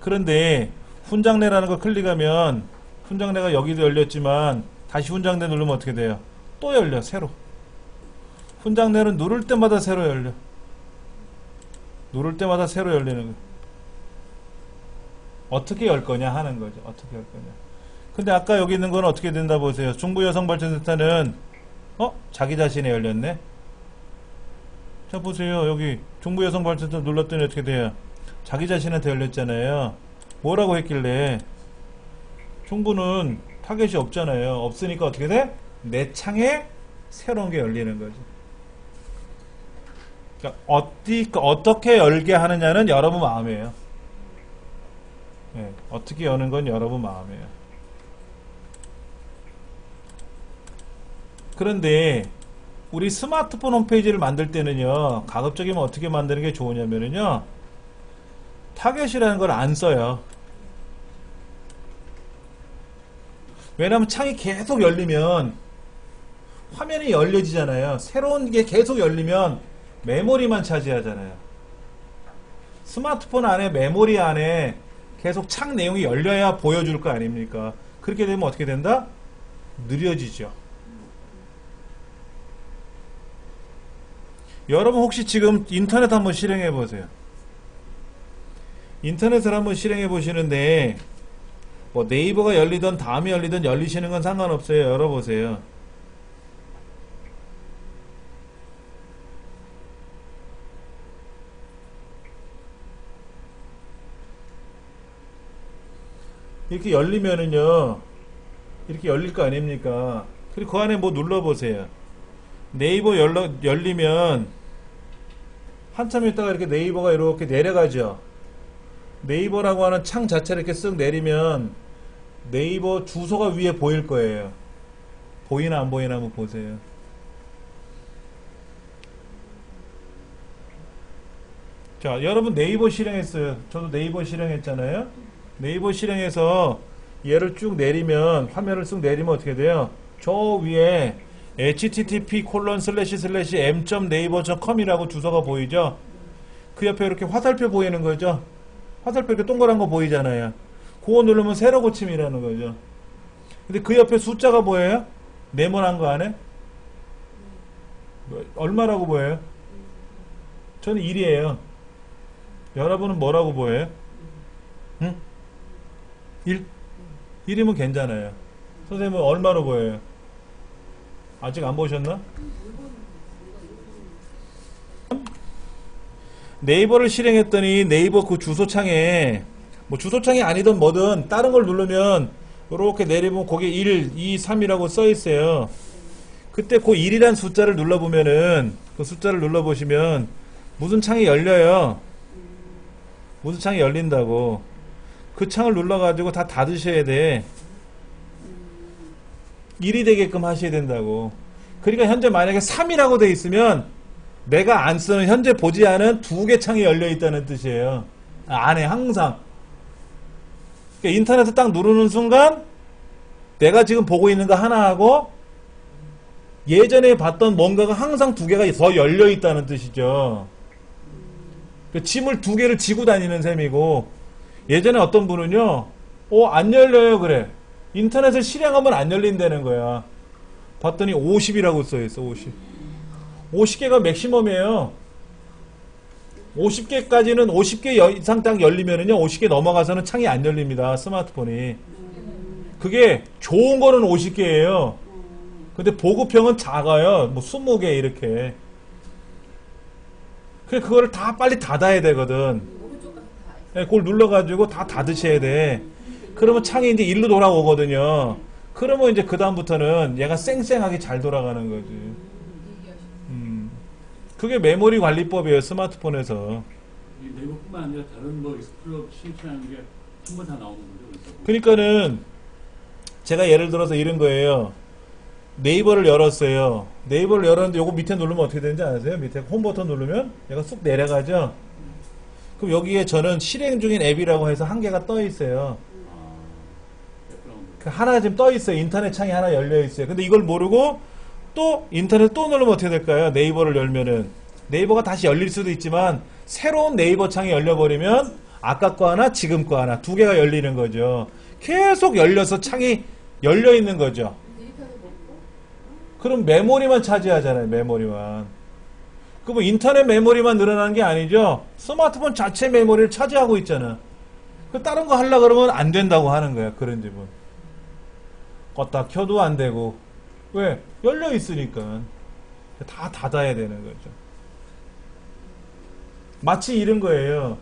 그런데 훈장내라는 거 클릭하면 훈장내가 여기도 열렸지만 다시 훈장내 누르면 어떻게 돼요? 또 열려. 새로. 훈장내는 누를 때마다 새로 열려. 누를 때마다 새로 열리는 거예요. 어떻게 열 거냐 하는 거죠. 어떻게 열 거냐. 근데 아까 여기 있는 건 어떻게 된다 보세요. 중부여성발전센터는 자기 자신에 열렸네. 자 보세요. 여기 중부여성발전센터 눌렀더니 어떻게 돼요? 자기 자신한테 열렸잖아요. 뭐라고 했길래 중부는 타겟이 없잖아요. 없으니까 어떻게 돼? 내 창에 새로운 게 열리는 거지. 그러니까 어떻게 열게 하느냐는 여러분 마음이에요. 네, 어떻게 여는 건 여러분 마음이에요. 그런데 우리 스마트폰 홈페이지를 만들 때는요, 가급적이면 어떻게 만드는 게 좋으냐면요, 타겟이라는 걸 안 써요. 왜냐하면 창이 계속 열리면 화면이 열려지잖아요. 새로운 게 계속 열리면 메모리만 차지하잖아요. 스마트폰 안에 메모리 안에 계속 창 내용이 열려야 보여줄 거 아닙니까? 그렇게 되면 어떻게 된다? 느려지죠. 여러분 혹시 지금 인터넷 한번 실행해 보세요. 인터넷을 한번 실행해 보시는데 뭐 네이버가 열리든 다음이 열리든 열리시는 건 상관없어요. 열어보세요. 이렇게 열리면은요, 이렇게 열릴 거 아닙니까? 그리고 그 안에 뭐 눌러보세요. 네이버 열리면 한참 있다가 이렇게 네이버가 이렇게 내려가죠. 네이버라고 하는 창 자체를 이렇게 쓱 내리면 네이버 주소가 위에 보일 거예요. 보이나 안 보이나 한번 보세요. 자, 여러분 네이버 실행했어요. 저도 네이버 실행했잖아요. 네이버 실행해서 얘를 쭉 내리면, 화면을 쭉 내리면 어떻게 돼요? 저 위에 http://m.naver.com이라고 주소가 보이죠? 그 옆에 이렇게 화살표 보이는 거죠? 화살표 이렇게 동그란 거 보이잖아요. 그거 누르면 새로 고침이라는 거죠. 근데 그 옆에 숫자가 보여요? 네모난 거 안에? 얼마라고 보여요? 저는 1이에요. 여러분은 뭐라고 보여요? 응? 1? 1이면 괜찮아요. 선생님은 얼마로 보여요? 아직 안 보셨나? 네이버를 실행했더니 네이버 그 주소창에 뭐 주소창이 아니든 뭐든 다른 걸 누르면 이렇게 내리면 거기에 1, 2, 3이라고 써 있어요. 그때 그 1이란 숫자를 눌러보면은 그 숫자를 눌러보시면 무슨 창이 열려요. 무슨 창이 열린다고. 그 창을 눌러가지고 다 닫으셔야 돼. 1이 되게끔 하셔야 된다고. 그러니까 현재 만약에 3이라고 돼 있으면 내가 안 쓰는, 현재 보지 않은 두 개 창이 열려 있다는 뜻이에요. 안에 항상. 그러니까 인터넷을 딱 누르는 순간 내가 지금 보고 있는 거 하나하고 예전에 봤던 뭔가가 항상 두 개가 더 열려 있다는 뜻이죠. 그 짐을 두 개를 지고 다니는 셈이고, 예전에 어떤 분은요, 안 열려요, 그래. 인터넷을 실행하면 안 열린다는 거야. 봤더니 50이라고 써있어, 50. 50개가 맥시멈이에요. 50개까지는 50개 이상 딱 열리면은요, 50개 넘어가서는 창이 안 열립니다, 스마트폰이. 그게 좋은 거는 50개예요. 근데 보급형은 작아요. 뭐 20개 이렇게. 그래, 그거를 다 빨리 닫아야 되거든. 네, 그걸 눌러가지고 다 닫으셔야 돼. 그러면 창이 이제 일로 돌아오거든요. 그러면 이제 그다음부터는 얘가 쌩쌩하게 잘 돌아가는 거지. 그게 메모리 관리법이에요, 스마트폰에서. 네이버뿐만 아니라 다른 뭐 익스플로러 신청하는 게 전부 다 나오는 거죠. 그러니까는 제가 예를 들어서 이런 거예요. 네이버를 열었어요. 네이버를 열었는데 요거 밑에 누르면 어떻게 되는지 아세요? 밑에 홈 버튼 누르면 얘가 쑥 내려가죠. 그럼 여기에 저는 실행 중인 앱이라고 해서 한 개가 떠 있어요. 그 하나 지금 떠 있어요. 인터넷 창이 하나 열려 있어요. 근데 이걸 모르고 또 인터넷 또 누르면 어떻게 될까요? 네이버를 열면은 네이버가 다시 열릴 수도 있지만 새로운 네이버 창이 열려버리면 아까 거 하나 지금 거 하나 두 개가 열리는 거죠. 계속 열려서 창이 열려 있는 거죠. 그럼 메모리만 차지하잖아요. 메모리만. 그 뭐 인터넷 메모리만 늘어나는 게 아니죠. 스마트폰 자체 메모리를 차지하고 있잖아. 그 다른 거 하려고 그러면 안 된다고 하는 거야. 그런 집은. 껐다 켜도 안 되고. 왜? 열려 있으니까. 다 닫아야 되는 거죠. 마치 이런 거예요.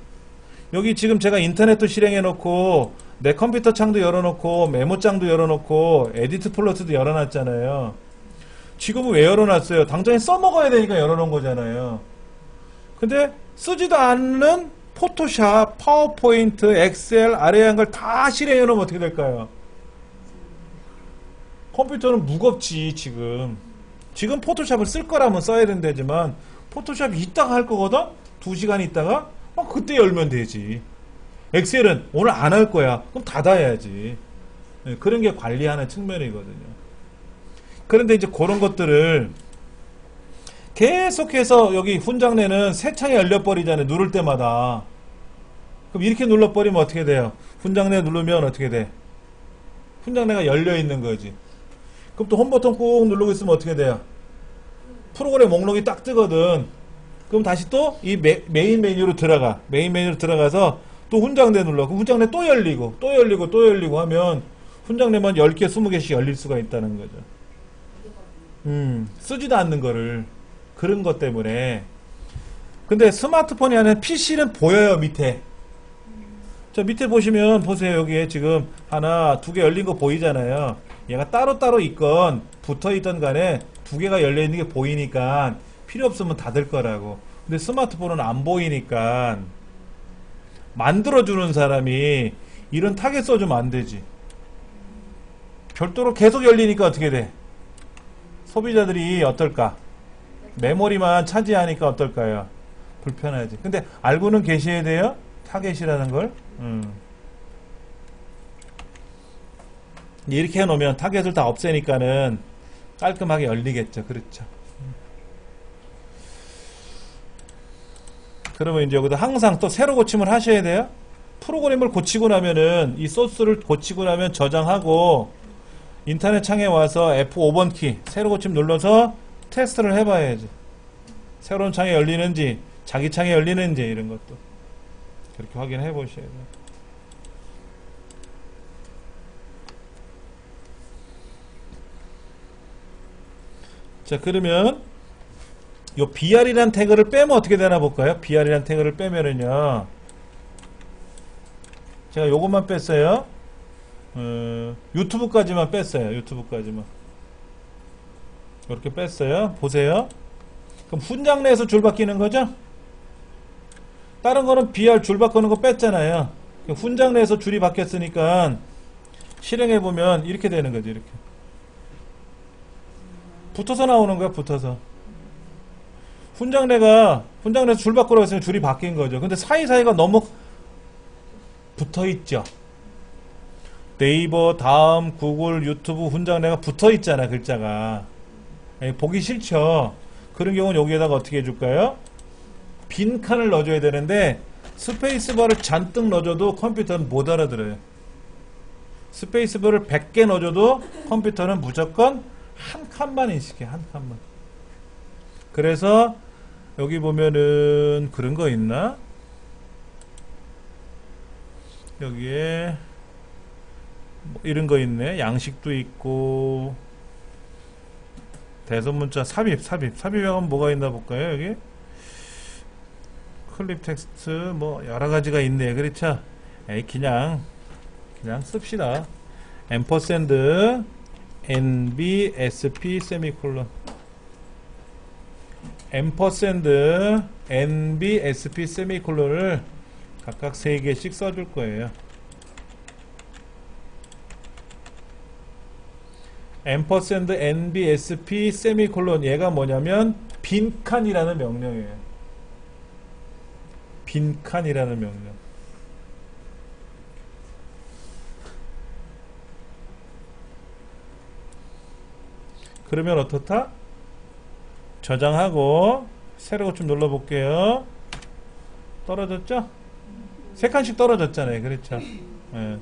여기 지금 제가 인터넷도 실행해 놓고 내 컴퓨터 창도 열어놓고 메모장도 열어놓고 에디트 플러스도 열어놨잖아요. 지금은 왜 열어놨어요? 당장에 써먹어야 되니까 열어놓은 거잖아요. 근데 쓰지도 않는 포토샵, 파워포인트, 엑셀, 아래에 한 걸 다 실행해 놓으면 어떻게 될까요? 컴퓨터는 무겁지 지금. 지금 포토샵을 쓸 거라면 써야 된다지만 포토샵 이따가 할 거거든? 2시간 있다가? 그때 열면 되지. 엑셀은 오늘 안 할 거야. 그럼 닫아야지. 네, 그런 게 관리하는 측면이거든요. 그런데 이제 그런 것들을 계속해서 여기 훈장내는 새 창이 열려버리잖아요. 누를 때마다. 그럼 이렇게 눌러버리면 어떻게 돼요? 훈장내 누르면 어떻게 돼? 훈장내가 열려있는 거지. 그럼 또 홈 버튼 꾹 누르고 있으면 어떻게 돼요? 프로그램 목록이 딱 뜨거든. 그럼 다시 또 이 메인 메뉴로 들어가. 메인 메뉴로 들어가서 또 훈장내 눌러. 그럼 훈장내 또 열리고 또 열리고 또 열리고 하면 훈장내만 10개 20개씩 열릴 수가 있다는 거죠. 쓰지도 않는 거를. 그런 것 때문에. 근데 스마트폰이 아니라 PC는 보여요. 밑에. 자, 밑에 보시면 보세요. 여기에 지금 하나, 2개 열린 거 보이잖아요. 얘가 따로따로 있건 붙어있던 간에 2개가 열려있는 게 보이니까 필요 없으면 닫을 거라고. 근데 스마트폰은 안 보이니까 만들어주는 사람이 이런 타겟 써주면 안 되지. 별도로 계속 열리니까 어떻게 돼? 소비자들이 어떨까? 메모리만 차지하니까 어떨까요? 불편하지. 근데 알고는 계셔야 돼요? 타겟이라는 걸. 이렇게 해놓으면 타겟을 다 없애니까는 깔끔하게 열리겠죠. 그렇죠. 그러면 이제 여기다 항상 또 새로 고침을 하셔야 돼요. 프로그램을 고치고 나면은 이 소스를 고치고 나면 저장하고 인터넷 창에 와서 F5번 키 새로 고침 눌러서 테스트를 해봐야지. 새로운 창이 열리는지 자기 창이 열리는지 이런 것도 그렇게 확인해 보셔야 돼요. 자, 그러면 요 BR이란 태그를 빼면 어떻게 되나 볼까요? BR이란 태그를 빼면은요, 제가 요것만 뺐어요. 유튜브까지만 뺐어요. 유튜브까지만 이렇게 뺐어요. 보세요. 그럼 훈장 내에서 줄 바뀌는 거죠? 다른 거는 BR 줄 바꾸는 거 뺐잖아요. 훈장 내에서 줄이 바뀌었으니까 실행해보면 이렇게 되는 거죠. 이렇게 붙어서 나오는 거야. 붙어서 훈장 내에서 줄 바꾸라고 했으면 줄이 바뀐 거죠. 근데 사이사이가 너무 붙어있죠. 네이버, 다음, 구글, 유튜브, 훈장 내가 붙어있잖아. 글자가 보기 싫죠. 그런 경우는 여기에다가 어떻게 해줄까요? 빈 칸을 넣어줘야 되는데 스페이스바를 잔뜩 넣어줘도 컴퓨터는 못 알아들어요. 스페이스바를 100개 넣어줘도 컴퓨터는 무조건 한 칸만 인식해. 한 칸만. 그래서 여기 보면은 그런 거 있나? 여기에 뭐 이런 거 있네. 양식도 있고 대소문자 삽입에 가면 뭐가 있나 볼까요? 여기 클립 텍스트 뭐 여러가지가 있네. 그렇죠? 그냥 씁시다. 앰퍼샌드 NBSP 세미콜론 앰퍼샌드 NBSP 세미콜론을 각각 3개씩 써줄 거예요. 앰퍼샌드 NBSP 세미콜론 얘가 뭐냐면 빈칸이라는 명령이에요. 빈칸이라는 명령. 그러면 어떻다? 저장하고 새로 좀 눌러볼게요. 떨어졌죠? 3칸씩 떨어졌잖아요. 그렇죠? 네.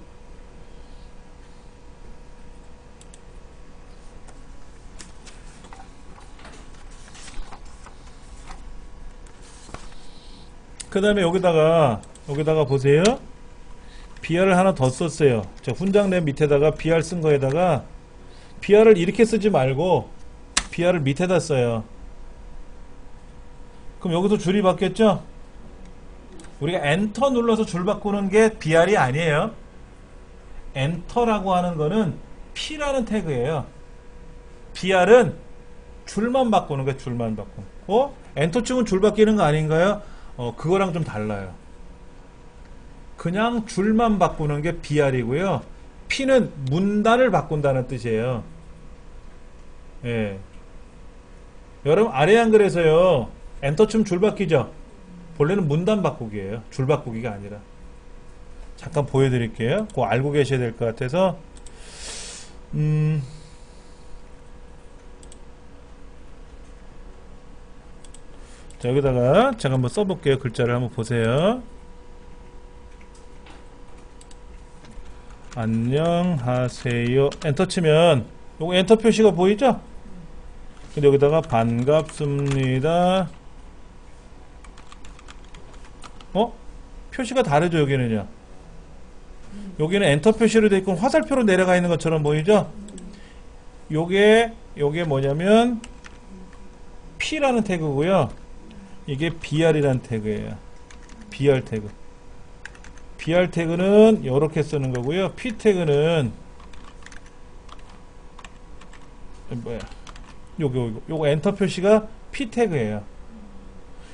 그 다음에 여기다가 보세요. BR을 하나 더 썼어요. 자, 훈장내 밑에다가 BR 쓴 거에다가 BR을 이렇게 쓰지 말고 BR을 밑에다 써요. 그럼 여기서 줄이 바뀌었죠? 우리가 엔터 눌러서 줄 바꾸는 게 BR이 아니에요. 엔터라고 하는 거는 P라는 태그예요. BR은 줄만 바꾸는 거예요. 줄만 바꾸는. 엔터 치면 줄 바뀌는 거 아닌가요? 그거랑 좀 달라요. 그냥 줄만 바꾸는 게 BR이고요. P는 문단을 바꾼다는 뜻이에요. 예. 여러분 아래 한글에서요 엔터 치면 줄 바뀌죠. 본래는 문단 바꾸기예요. 줄 바꾸기가 아니라. 잠깐 보여드릴게요. 그거 알고 계셔야 될 것 같아서. 자, 여기다가 제가 한번 써볼게요. 글자를 한번 보세요. 안녕하세요. 엔터 치면 요거 엔터 표시가 보이죠? 근데 여기다가 반갑습니다. 표시가 다르죠, 여기는요. 여기는 엔터 표시로 되어 있고 화살표로 내려가 있는 것처럼 보이죠? 요게 뭐냐면 P라는 태그고요. 이게 BR이라는 태그예요. BR 태그. BR 태그는 이렇게 쓰는 거고요. P 태그는 뭐야? 요거 엔터 표시가 P 태그예요.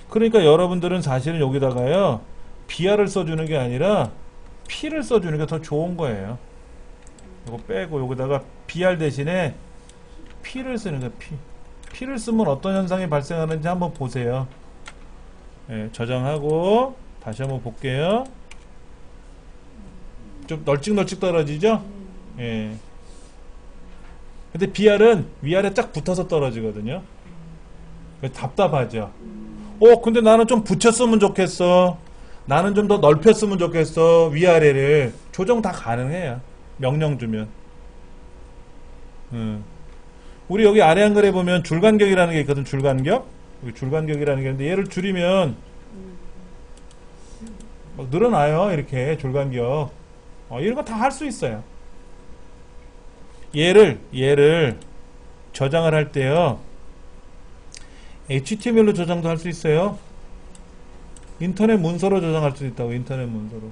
그러니까 여러분들은 사실은 여기다가요 BR을 써주는 게 아니라 P를 써주는 게 더 좋은 거예요. 이거 빼고 여기다가 BR 대신에 P를 쓰는 거예요. P를 쓰면 어떤 현상이 발생하는지 한번 보세요. 예, 저장하고 다시 한번 볼게요. 좀 널찍널찍 떨어지죠? 예. 근데 BR은 위아래 쫙 붙어서 떨어지거든요. 답답하죠. 근데 나는 좀 붙였으면 좋겠어. 나는 좀 더 넓혔으면 좋겠어. 위아래를. 조정 다 가능해요. 명령 주면. 우리 여기 아래 한글에 보면 줄간격이라는 게 있거든. 줄간격. 여기 줄간격이라는 게 있는데 얘를 줄이면 막 늘어나요. 이렇게 줄간격. 이런 거 다 할 수 있어요. 얘를 저장을 할 때요. HTML로 저장도 할 수 있어요. 인터넷 문서로 저장할 수 있다고. 인터넷 문서로.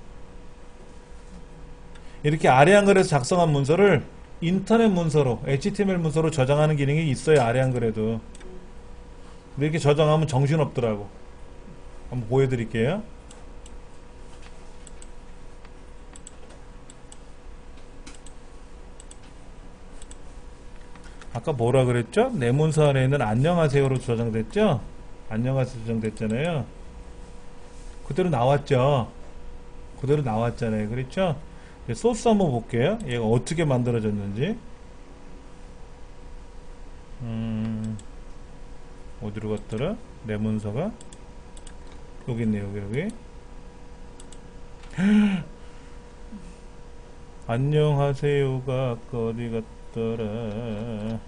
이렇게 아래 한글에서 작성한 문서를 인터넷 문서로 HTML 문서로 저장하는 기능이 있어요. 아래 한글에도. 근데 이렇게 저장하면 정신없더라고. 한번 보여드릴게요. 아까 뭐라 그랬죠? 내 문서 안에 있는 안녕하세요로 저장됐죠? 안녕하세요 저장됐잖아요. 그대로 나왔죠? 그대로 나왔잖아요. 그렇죠? 소스 한번 볼게요. 얘가 어떻게 만들어졌는지. 어디로 갔더라? 내 문서가 여기 있네요. 여기 안녕하세요가 아까 어디 갔더라?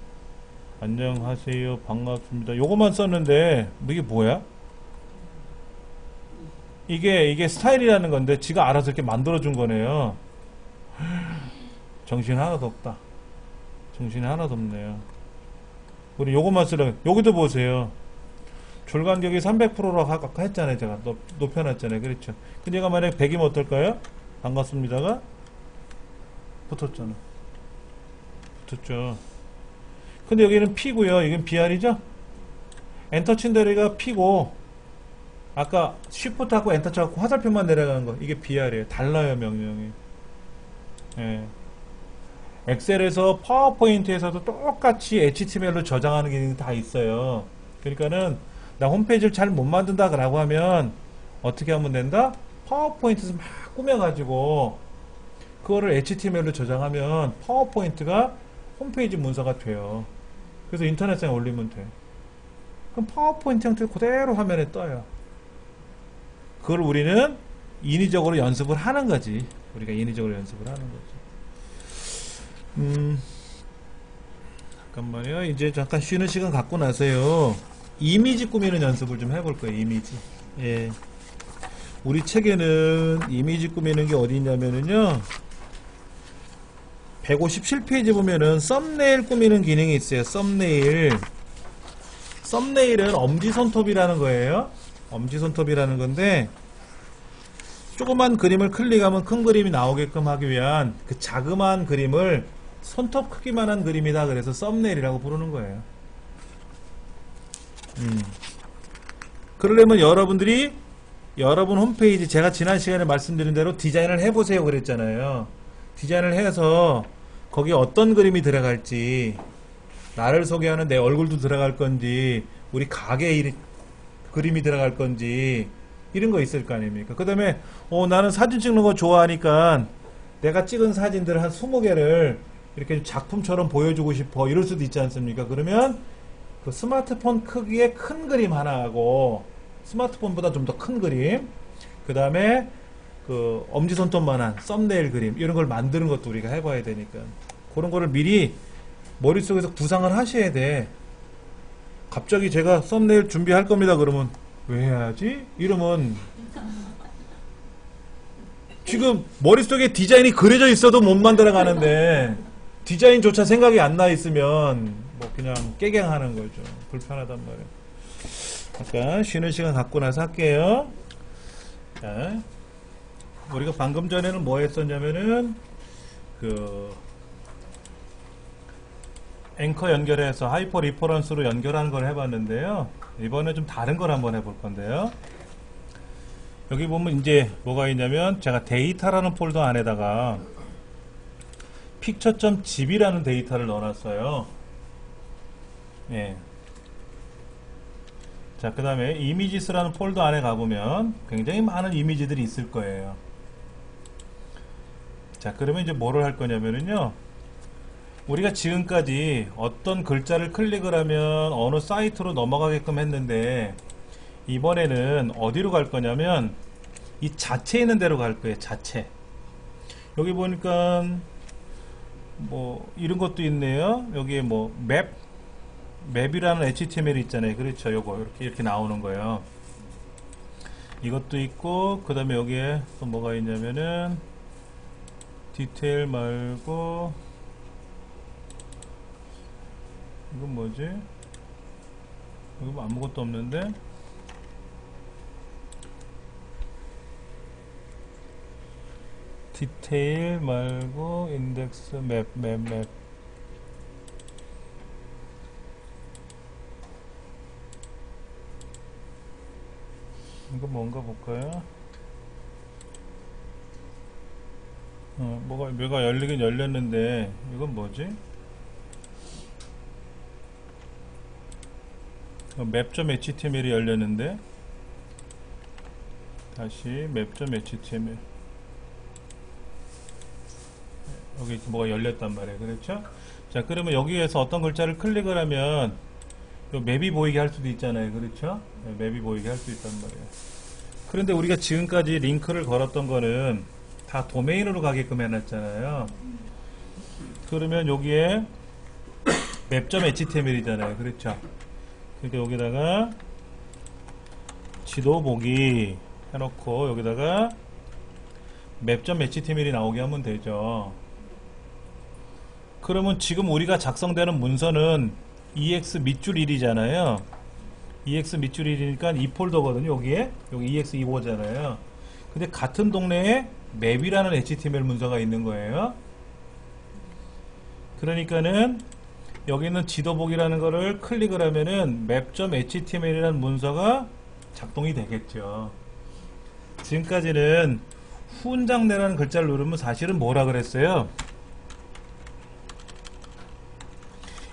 안녕하세요 반갑습니다. 요거만 썼는데 이게 뭐야? 이게 스타일이라는 건데 지가 알아서 이렇게 만들어준 거네요. 정신 하나도 없다. 정신이 하나도 없네요. 우리 요것만 쓰려. 여기도 보세요. 줄간격이 300%라고 아까 했잖아요. 제가 높여놨잖아요. 그렇죠. 근데 얘가 만약에 100이면 어떨까요? 반갑습니다가 붙었잖아. 붙었죠. 근데 여기는 P고요. 이건 BR이죠? 엔터 친 데가 P고 아까 Shift 하고 엔터 쳐갖고 화살표만 내려가는 거 이게 BR이에요. 달라요. 명령이. 예. 엑셀에서 파워포인트에서도 똑같이 HTML로 저장하는 기능이 다 있어요. 그러니까는 나 홈페이지를 잘 못 만든다 라고 하면 어떻게 하면 된다? 파워포인트에서 막 꾸며가지고 그거를 HTML로 저장하면 파워포인트가 홈페이지 문서가 돼요. 그래서 인터넷상에 올리면 돼. 그럼 파워포인트 형태로 그대로 화면에 떠요. 그걸 우리는 인위적으로 연습을 하는 거지. 우리가 인위적으로 연습을 하는 거지. 잠깐만요. 이제 잠깐 쉬는 시간 갖고 나서요. 이미지 꾸미는 연습을 좀 해볼 거예요. 이미지. 예. 우리 책에는 이미지 꾸미는 게 어디 있냐면은요. 157페이지 보면은 썸네일 꾸미는 기능이 있어요. 썸네일. 썸네일은 엄지손톱이라는 거예요. 엄지손톱이라는 건데 조그만 그림을 클릭하면 큰 그림이 나오게끔 하기 위한 그 자그마한 그림을 손톱 크기만한 그림이다. 그래서 썸네일이라고 부르는 거예요. 그러려면 여러분들이 여러분 홈페이지 제가 지난 시간에 말씀드린 대로 디자인을 해보세요 그랬잖아요. 디자인을 해서 거기에 어떤 그림이 들어갈지 나를 소개하는 내 얼굴도 들어갈 건지 우리 가게 그림이 들어갈 건지 이런 거 있을 거 아닙니까? 그 다음에 나는 사진 찍는 거 좋아하니까 내가 찍은 사진들 한 20개를 이렇게 작품처럼 보여주고 싶어 이럴 수도 있지 않습니까? 그러면 그 스마트폰 크기의 큰 그림 하나하고 스마트폰보다 좀 더 큰 그림, 그 다음에 그 엄지손톱만한 썸네일 그림 이런 걸 만드는 것도 우리가 해봐야 되니까 그런 거를 미리 머릿속에서 구상을 하셔야 돼. 갑자기 제가 썸네일 준비할 겁니다 그러면 왜 해야지? 이러면 지금 머릿속에 디자인이 그려져 있어도 못 만들어 가는데 디자인조차 생각이 안 나 있으면 뭐 그냥 깨갱하는 거죠. 불편하단 말이에요. 잠깐 쉬는 시간 갖고 나서 할게요. 자, 우리가 방금 전에는 뭐 했었냐면은 그 앵커 연결해서 하이퍼 리퍼런스로 연결하는 걸 해봤는데요. 이번에 좀 다른 걸 한번 해볼 건데요. 여기 보면 이제 뭐가 있냐면 제가 데이터라는 폴더 안에다가 picture.zip이라는 데이터를 넣어놨어요. 예. 자, 그 다음에 이미지스라는 폴더 안에 가보면 굉장히 많은 이미지들이 있을 거예요. 자, 그러면 이제 뭐를 할 거냐면요. 우리가 지금까지 어떤 글자를 클릭을 하면 어느 사이트로 넘어가게끔 했는데 이번에는 어디로 갈 거냐면 이 자체에 있는 데로 갈 거예요. 자체. 여기 보니까 뭐 이런 것도 있네요. 여기에 뭐 맵이라는 HTML이 있잖아요. 그렇죠. 요거 이렇게 나오는 거예요. 이것도 있고 그 다음에 여기에 또 뭐가 있냐면은 디테일 말고 이건 뭐지? 여기 뭐 아무것도 없는데 디테일 말고 인덱스 맵 이거 뭔가 볼까요? 뭐가 열리긴 열렸는데 이건 뭐지? 맵.html이 열렸는데 다시 맵.html 여기 뭐가 열렸단 말이에요. 그렇죠? 자, 그러면 여기에서 어떤 글자를 클릭을 하면 요 맵이 보이게 할 수도 있잖아요. 그렇죠? 네, 맵이 보이게 할 수 있단 말이에요. 그런데 우리가 지금까지 링크를 걸었던 거는 다 도메인으로 가게끔 해놨잖아요. 그러면 여기에 맵.html이잖아요. 그렇죠? 그러니까 여기다가 지도 보기 해놓고 여기다가 맵.html이 나오게 하면 되죠. 그러면 지금 우리가 작성되는 문서는 EX 밑줄 1이잖아요. EX 밑줄 1이니까 이 폴더거든요. 여기 EX25잖아요. 근데 같은 동네에 맵이라는 HTML 문서가 있는 거예요. 그러니까는 여기 있는 지도보기라는 거를 클릭을 하면은 map.html이라는 문서가 작동이 되겠죠. 지금까지는 훈장내라는 글자를 누르면 사실은 뭐라 그랬어요?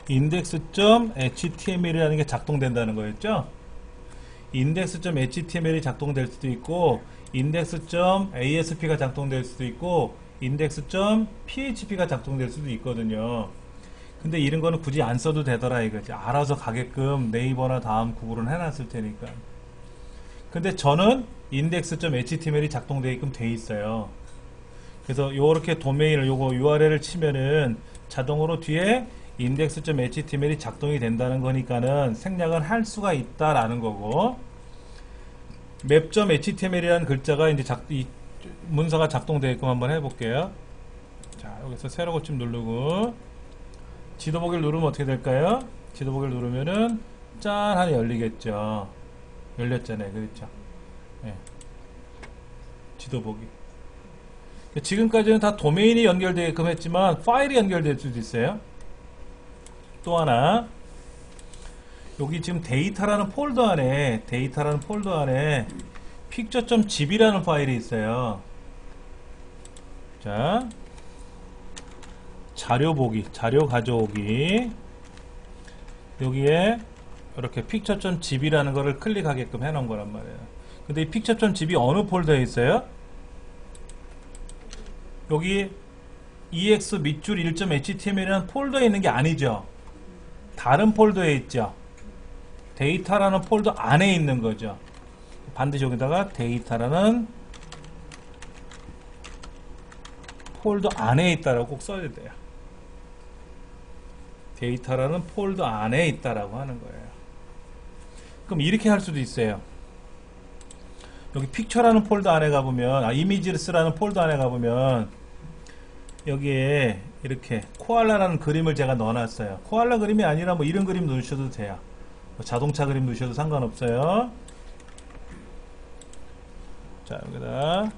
index.html이라는 게 작동된다는 거였죠. index.html이 작동될 수도 있고 index.asp가 작동될 수도 있고 index.php가 작동될 수도 있거든요. 근데 이런 거는 굳이 안 써도 되더라 이거지. 알아서 가게끔 네이버나 다음 구글은 해놨을 테니까. 근데 저는 index.html이 작동되게끔 돼 있어요. 그래서 요렇게 도메인을 요거 URL을 치면은 자동으로 뒤에 index.html이 작동이 된다는 거니까는 생략을 할 수가 있다라는 거고, map.html이라는 글자가 이제 이 문서가 작동되게끔 한번 해볼게요. 자, 여기서 세로 고침 누르고 지도보기를 누르면 어떻게 될까요? 지도보기를 누르면은 짠 하니 열리겠죠. 열렸잖아요. 그렇죠? 네. 지도보기. 지금까지는 다 도메인이 연결되게끔 했지만 파일이 연결될 수도 있어요. 또 하나, 여기 지금 데이터라는 폴더 안에 picture.zip이라는 파일이 있어요. 자, 자료 보기, 자료 가져오기. 여기에 이렇게 picture.zip이라는 거를 클릭하게끔 해놓은 거란 말이에요. 근데 이 picture.zip이 어느 폴더에 있어요? 여기 ex 밑줄 1.html이라는 폴더에 있는 게 아니죠. 다른 폴더에 있죠. 데이터라는 폴더 안에 있는 거죠. 반드시 여기다가 데이터라는 폴더 안에 있다라고 꼭 써야 돼요. 데이터라는 폴더 안에 있다라고 하는 거예요. 그럼 이렇게 할 수도 있어요. 여기 픽처라는 폴더 안에 가보면, 이미지스라는 폴더 안에 가보면, 여기에 이렇게 코알라라는 그림을 제가 넣어놨어요. 코알라 그림이 아니라 뭐 이런 그림 넣으셔도 돼요. 뭐 자동차 그림 넣으셔도 상관없어요. 자, 여기다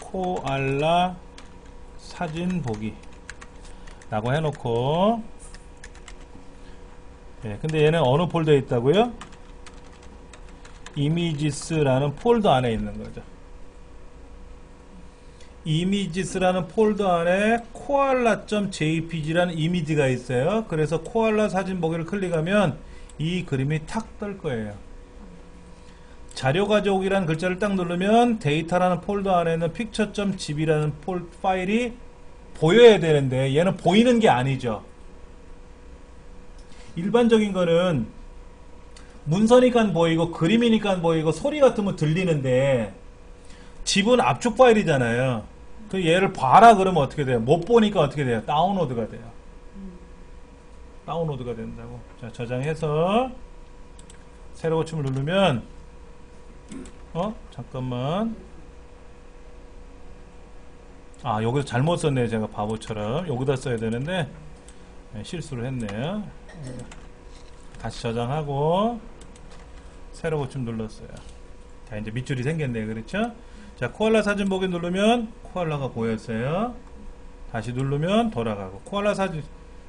코알라 사진 보기 라고 해놓고, 예, 근데 얘는 어느 폴더에 있다고요? 이미지스라는 폴더 안에 있는 거죠. 이미지스라는 폴더 안에 koala.jpg라는 이미지가 있어요. 그래서 코알라 사진 보기를 클릭하면 이 그림이 탁 뜰 거예요. 자료 가져오기라는 글자를 딱 누르면 데이터라는 폴더 안에 있는 picture.zip이라는 파일이 보여야 되는데 얘는 보이는 게 아니죠. 일반적인 거는 문서니까 보이고 그림이니까 보이고 소리 같으면 들리는데 집은 압축 파일이잖아요. 그 얘를 봐라 그러면 어떻게 돼요? 못 보니까 어떻게 돼요? 다운로드가 돼요. 다운로드가 된다고. 자, 저장해서 새로 고침을 누르면 잠깐만. 여기서 잘못 썼네요. 제가 바보처럼 여기다 써야 되는데 실수를 했네요. 다시 저장하고 새로 고침 눌렀어요. 자, 이제 밑줄이 생겼네요. 그렇죠? 자, 코알라 사진 보기 누르면 코알라가 보였어요. 다시 누르면 돌아가고, 코알라 사진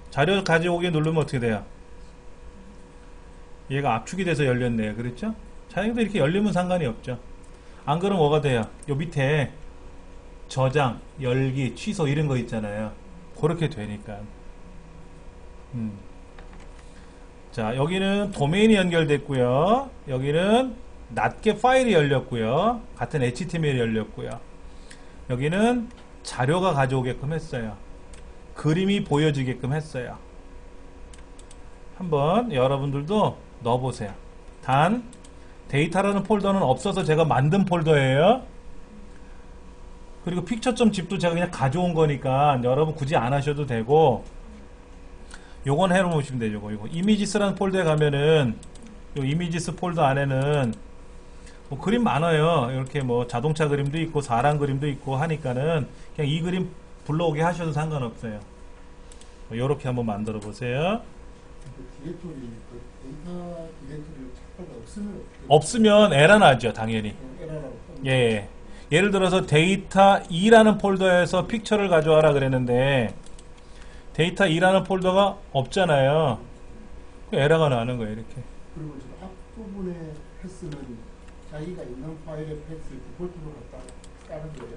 자료 가져오기 누르면 어떻게 돼요? 얘가 압축이 돼서 열렸네요. 그렇죠? 자기도 이렇게 열리면 상관이 없죠. 안 그러면 뭐가 돼요? 요 밑에 저장, 열기, 취소 이런 거 있잖아요. 그렇게 되니까. 자, 여기는 도메인이 연결됐고요. 여기는 낮게 파일이 열렸고요. 같은 HTML이 열렸고요. 여기는 자료가 가져오게끔 했어요. 그림이 보여지게끔 했어요. 한번 여러분들도 넣어보세요. 단 데이터라는 폴더는 없어서 제가 만든 폴더예요. 그리고 picture.zip도 제가 그냥 가져온 거니까 여러분 굳이 안 하셔도 되고, 요건 해놓으시면 되죠. 이거 이미지스라는 폴더에 가면은 요 이미지스 폴더 안에는 뭐 그림 많아요. 이렇게 뭐 자동차 그림도 있고 사람 그림도 있고 하니까는 그냥 이 그림 불러오게 하셔도 상관없어요. 요렇게 한번 만들어 보세요. 디렉토리, 데이터 디렉토리를 찾다가 없으면 에러 나죠, 당연히. 에러라고. 예. 예를 들어서 데이터 2라는 폴더에서 픽처를 가져와라 그랬는데 데이터 2라는 폴더가 없잖아요. 그 에러가 나는 거예요, 이렇게. 그리고 저 앞부분의 패스는 자기가 있는 파일의 패스를 디폴트로 갖다 까는 거예요.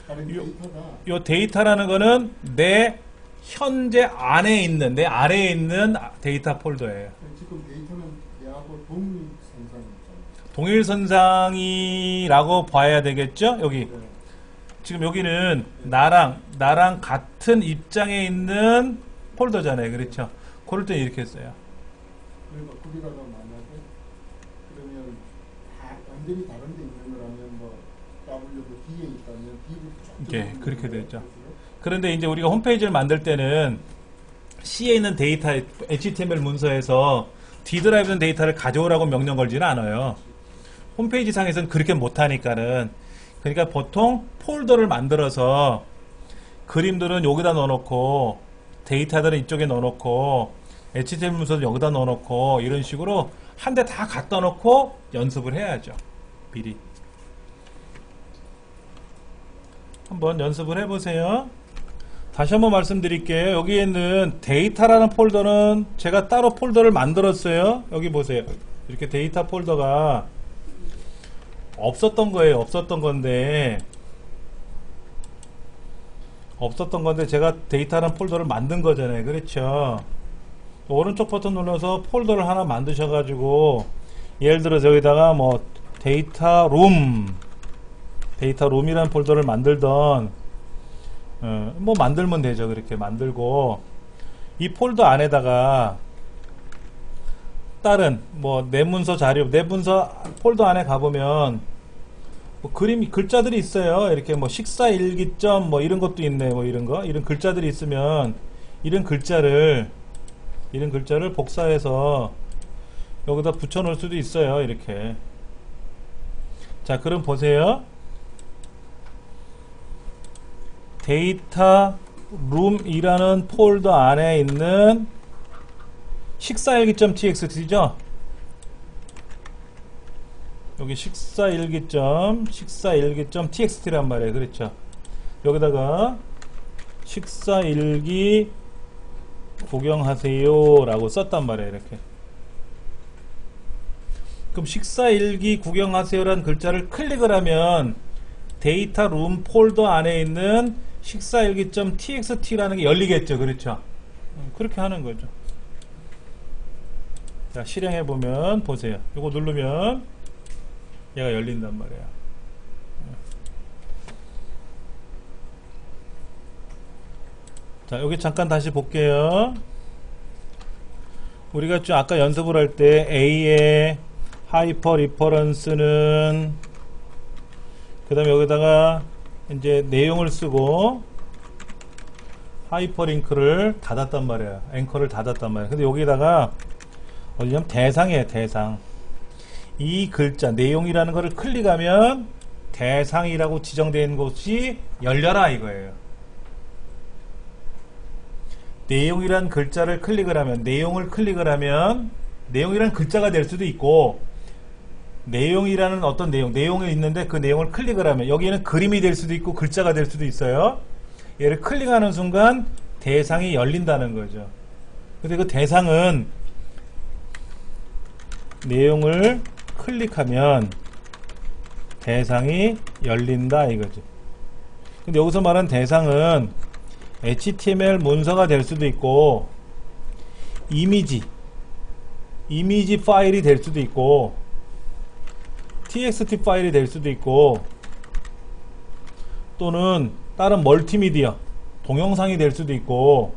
다른 데이터가 요 데이터라는 거는 내 현재 안에 있는, 내 아래에 있는 데이터 폴더예요. 지금 데이터는 내하고 동일선상이잖아요. 동일선상이라고 봐야 되겠죠? 여기. 네. 지금 여기는 나랑 같은 입장에 있는 폴더잖아요. 그렇죠? 그럴 때 이렇게 써요. 그러니까 거기다가 만약에 그러면 완전히 다른 데 있는 거라면 뭐 W도 D에 있다면 D부터 예, 그렇게 되죠. 그런데 이제 우리가 홈페이지를 만들 때는 C에 있는 데이터, HTML 문서에서 D 드라이브 있는 데이터를 가져오라고 명령 걸지는 않아요. 홈페이지 상에서는 그렇게 못하니까는. 그러니까 보통 폴더를 만들어서 그림들은 여기다 넣어놓고 데이터들은 이쪽에 넣어놓고 HTML 문서도 여기다 넣어놓고 이런 식으로 한 대 다 갖다 놓고 연습을 해야죠. 미리. 한번 연습을 해보세요. 다시 한번 말씀드릴게요. 여기에 있는 데이터라는 폴더는 제가 따로 폴더를 만들었어요. 여기 보세요. 이렇게 데이터 폴더가 없었던 거예요. 없었던 건데 제가 데이터라는 폴더를 만든 거잖아요. 그렇죠? 오른쪽 버튼 눌러서 폴더를 하나 만드셔가지고 예를 들어 여기다가 뭐 데이터룸이라는 폴더를 만들던 뭐 만들면 되죠. 그렇게 만들고 이 폴더 안에다가 다른 뭐 내문서 자료, 내문서 폴더 안에 가보면 뭐 글자들이 있어요. 이렇게 뭐 식사 일기점 뭐 이런 것도 있네. 뭐 이런 글자들이 있으면 이런 글자를 복사해서 여기다 붙여 놓을 수도 있어요. 이렇게. 자, 그럼 보세요. 데이터 룸이라는 폴더 안에 있는 식사일기.txt죠. 여기 식사일기.txt란 말이에요. 그렇죠. 여기다가 식사일기 구경하세요 라고 썼단 말이에요. 이렇게. 그럼 식사일기 구경하세요 라는 글자를 클릭을 하면 데이터 룸 폴더 안에 있는 식사일기.txt라는 게 열리겠죠. 그렇죠. 그렇게 하는 거죠. 자, 실행해보면 보세요. 이거 누르면 얘가 열린단 말이에요. 자, 여기 잠깐 다시 볼게요. 우리가 좀 아까 연습을 할 때 A의 하이퍼 리퍼런스는 그 다음에 여기다가 이제 내용을 쓰고 하이퍼링크를 닫았단 말이에요. 앵커를 닫았단 말이에요. 근데 여기다가 어디냐면 대상이에요. 대상. 이 글자 내용이라는 것을 클릭하면 대상이라고 지정된 곳이 열려라 이거예요. 내용이란 글자를 클릭을 하면 내용이라는 글자가 될 수도 있고 내용이라는 어떤 내용이 있는데 그 내용을 클릭을 하면 여기에는 그림이 될 수도 있고 글자가 될 수도 있어요. 얘를 클릭하는 순간 대상이 열린다는 거죠. 근데 그 대상은 내용을 클릭하면 대상이 열린다 이거죠. 근데 여기서 말하는 대상은 HTML 문서가 될 수도 있고 이미지 파일이 될 수도 있고 TXT 파일이 될 수도 있고 또는 다른 멀티미디어 동영상이 될 수도 있고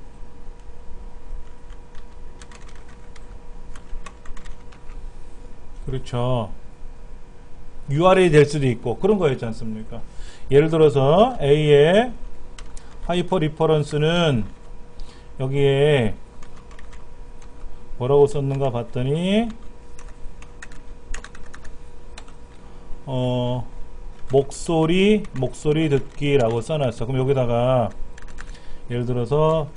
그렇죠. URL이 될 수도 있고 그런 거였지 않습니까? 예를 들어서 A의 하이퍼 리퍼런스는 여기에 뭐라고 썼는가 봤더니 목소리 듣기라고 써놨어. 그럼 여기다가 예를 들어서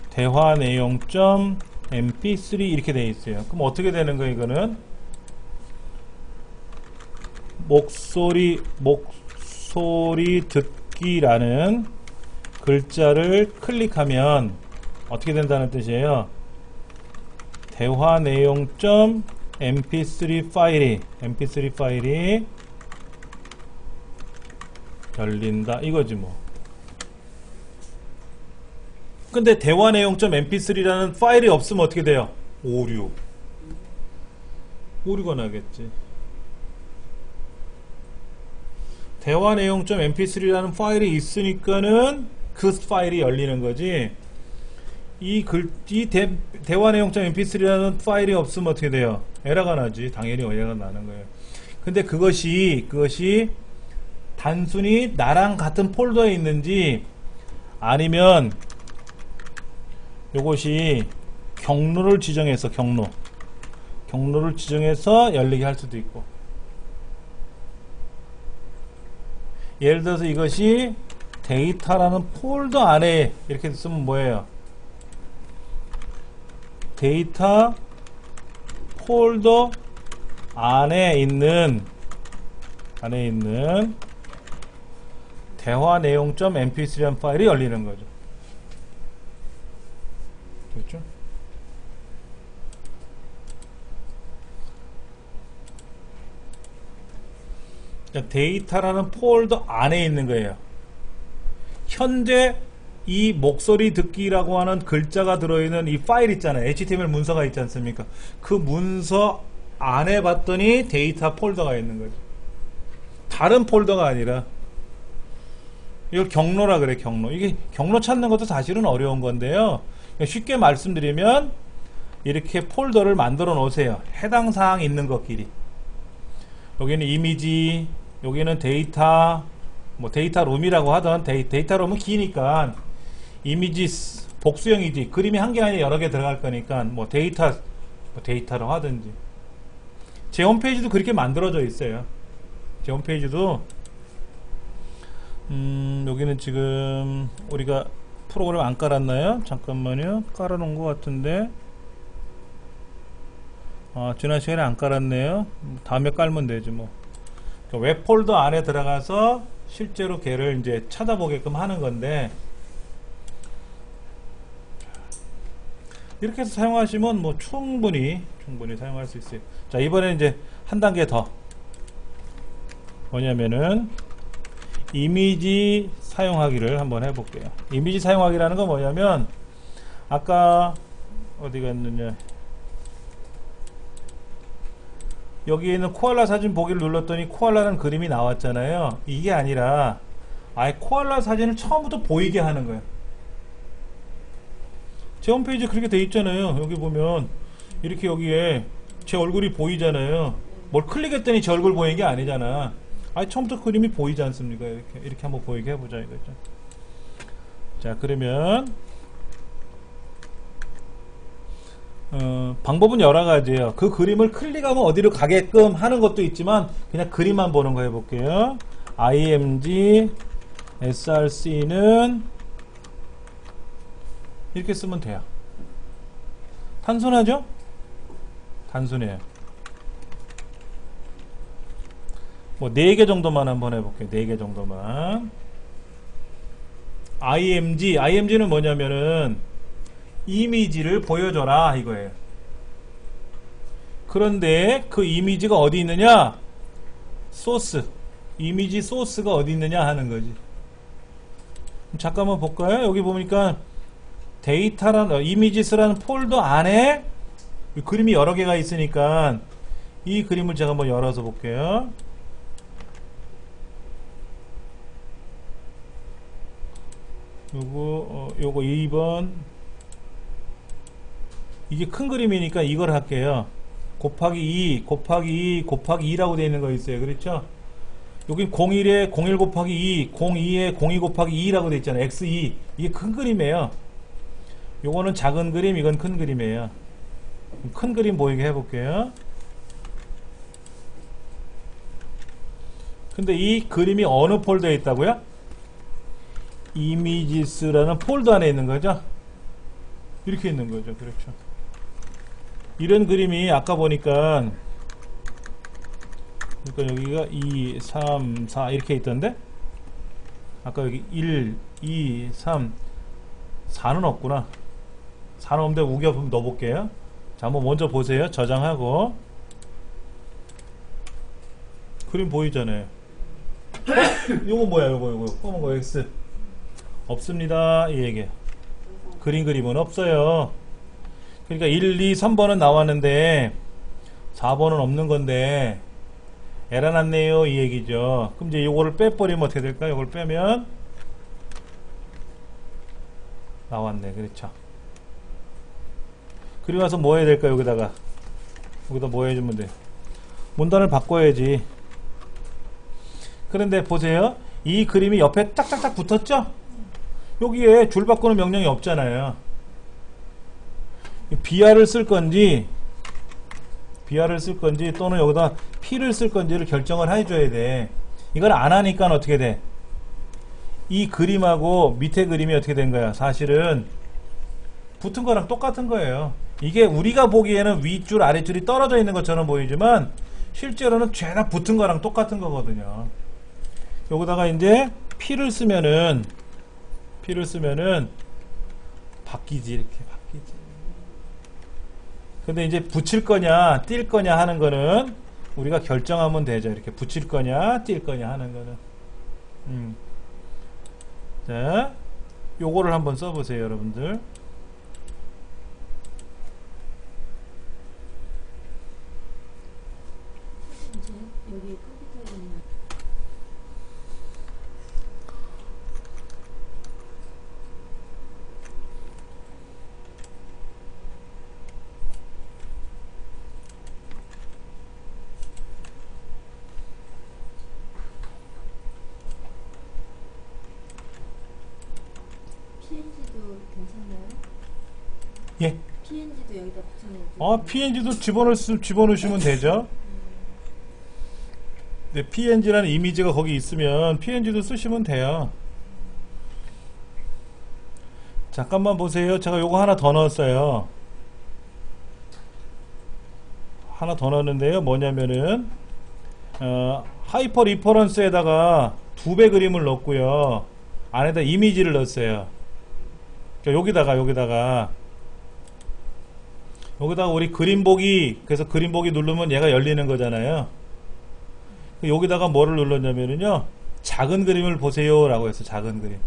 대화 내용 mp3 이렇게 돼 있어요. 그럼 어떻게 되는 거예요? 이거는 목소리 듣기라는 글자를 클릭하면 어떻게 된다는 뜻이에요? 대화 내용 mp3 파일이 열린다 이거지 뭐. 근데 대화 내용 mp3라는 파일이 없으면 어떻게 돼요? 오류가 나겠지. 대화 내용 mp3라는 파일이 있으니까는 그 파일이 열리는 거지. 대화 내용 mp3라는 파일이 없으면 어떻게 돼요? 에러가 나지. 당연히 에러가 나는 거예요. 근데 그것이 단순히 나랑 같은 폴더에 있는지 아니면 요것이 경로를 지정해서 경로를 지정해서 열리게 할 수도 있고 예를 들어서 이것이 데이터라는 폴더 안에 이렇게 쓰면 뭐예요? 데이터 폴더 안에 있는 대화 내용 mp3라는 파일이 열리는 거죠. 됐죠? 데이터라는 폴더 안에 있는 거예요. 현재 이 목소리 듣기라고 하는 글자가 들어있는 이 파일 있잖아요. HTML 문서가 있지 않습니까? 그 문서 안에 봤더니 데이터 폴더가 있는 거죠. 다른 폴더가 아니라. 이걸 경로라 그래, 경로. 이게 경로 찾는 것도 사실은 어려운 건데요. 쉽게 말씀드리면 이렇게 폴더를 만들어 놓으세요. 해당 사항 있는 것끼리. 여기는 이미지, 여기는 데이터, 뭐 데이터룸이라고 하던 데이터룸은 기니까 이미지 복수형이지, 그림이 한 개 아니라 여러 개 들어갈 거니까 뭐 데이터로 하든지. 제 홈페이지도 그렇게 만들어져 있어요. 제 홈페이지도 여기는 지금 우리가 프로그램 안 깔았나요? 잠깐만요. 깔아놓은 것 같은데 지난 시간에 안 깔았네요. 다음에 깔면 되지 뭐. 웹 폴더 안에 들어가서 실제로 걔를 이제 찾아보게끔 하는 건데, 이렇게 해서 사용하시면 뭐 충분히 사용할 수 있어요. 자, 이번에 이제 한 단계 더 뭐냐면은 이미지 사용하기를 한번 해볼게요. 이미지 사용하기라는 건 뭐냐면, 아까 어디 갔느냐, 여기에 있는 코알라 사진 보기를 눌렀더니 코알라라는 그림이 나왔잖아요. 이게 아니라 아예 코알라 사진을 처음부터 보이게 하는 거예요. 제 홈페이지에 그렇게 돼 있잖아요. 여기 보면 이렇게 여기에 제 얼굴이 보이잖아요. 뭘 클릭했더니 제 얼굴 보이는 게 아니잖아. 아예 처음부터 그림이 보이지 않습니까? 이렇게 한번 보이게 해보자 이거죠. 자, 그러면 방법은 여러 가지예요. 그 그림을 클릭하면 어디로 가게끔 하는 것도 있지만 그냥 그림만 보는 거 해볼게요. img src는 이렇게 쓰면 돼요. 단순하죠? 단순해요. 뭐 4개 정도만 한번 해볼게요. 4개 정도만. img는 뭐냐면은 이미지를 보여줘라 이거예요. 그런데 그 이미지가 어디 있느냐? 소스, 이미지 소스가 어디 있느냐 하는 거지. 잠깐만 볼까요? 여기 보니까 데이터라는 이미지스라는 폴더 안에 그림이 여러 개가 있으니까 이 그림을 제가 한번 열어서 볼게요. 요거 2번. 이게 큰 그림이니까 이걸 할게요. 곱하기 2 곱하기 2 곱하기 2라고 되어 있는 거 있어요. 그렇죠? 여기 01에 01 곱하기 2 02에 02 곱하기 2라고 되어 있잖아요. x2. 이게 큰 그림이에요. 요거는 작은 그림, 이건 큰 그림이에요. 큰 그림 보이게 해볼게요. 근데 이 그림이 어느 폴더에 있다고요? 이미지스라는 폴더 안에 있는 거죠. 이렇게 있는 거죠. 그렇죠. 이런 그림이 아까 보니까 그러니까 여기가 2, 3, 4 이렇게 있던데, 아까 여기 1, 2, 3, 4는 없구나. 4는 없는데 우겨 넣어볼게요. 자, 한번 먼저 보세요. 저장하고. 그림 보이잖아요. 요거 뭐야, 요거 검은 거 X 없습니다 이 얘기야. 그림은 없어요. 그러니까 1, 2, 3번은 나왔는데 4번은 없는 건데 에러 났네요 이 얘기죠. 그럼 이제 요거를 빼버리면 어떻게 될까요? 요걸 빼면 나왔네. 그렇죠. 그리고 나서 뭐 해야 될까요? 여기다 뭐 해주면 돼. 문단을 바꿔야지. 그런데 보세요. 이 그림이 옆에 짝짝짝 붙었죠? 여기에 줄 바꾸는 명령이 없잖아요. BR을 쓸 건지 또는 여기다 P를 쓸 건지를 결정을 해줘야 돼. 이걸 안 하니까 어떻게 돼? 이 그림하고 밑에 그림이 어떻게 된 거야? 사실은 붙은 거랑 똑같은 거예요. 이게 우리가 보기에는 윗줄 아랫줄이 떨어져 있는 것처럼 보이지만 실제로는 죄다 붙은 거랑 똑같은 거거든요. 여기다가 이제 P를 쓰면은 바뀌지. 이렇게 바뀌지. 근데 이제 붙일 거냐 뛸 거냐 하는 거는 우리가 결정하면 되죠. 이렇게 붙일 거냐 뛸 거냐 하는 거는. 자, 요거를 한번 써보세요, 여러분들. 이제 여기 컴퓨터에 있는 PNG도 괜찮나요? 예. PNG도 여기다 붙여놓고. PNG도 집어넣으시면 되죠. 근데 PNG라는 이미지가 거기 있으면 PNG도 쓰시면 돼요. 잠깐만 보세요. 제가 요거 하나 더 넣었어요. 하나 더 넣었는데요. 뭐냐면은 하이퍼 리퍼런스에다가 2배 그림을 넣었고요. 안에다 이미지를 넣었어요. 그러니까 여기다가 우리 그림 보기, 그래서 그림 보기 누르면 얘가 열리는 거잖아요. 여기다가 뭐를 눌렀냐면요, 작은 그림을 보세요 라고 해서 작은 그림.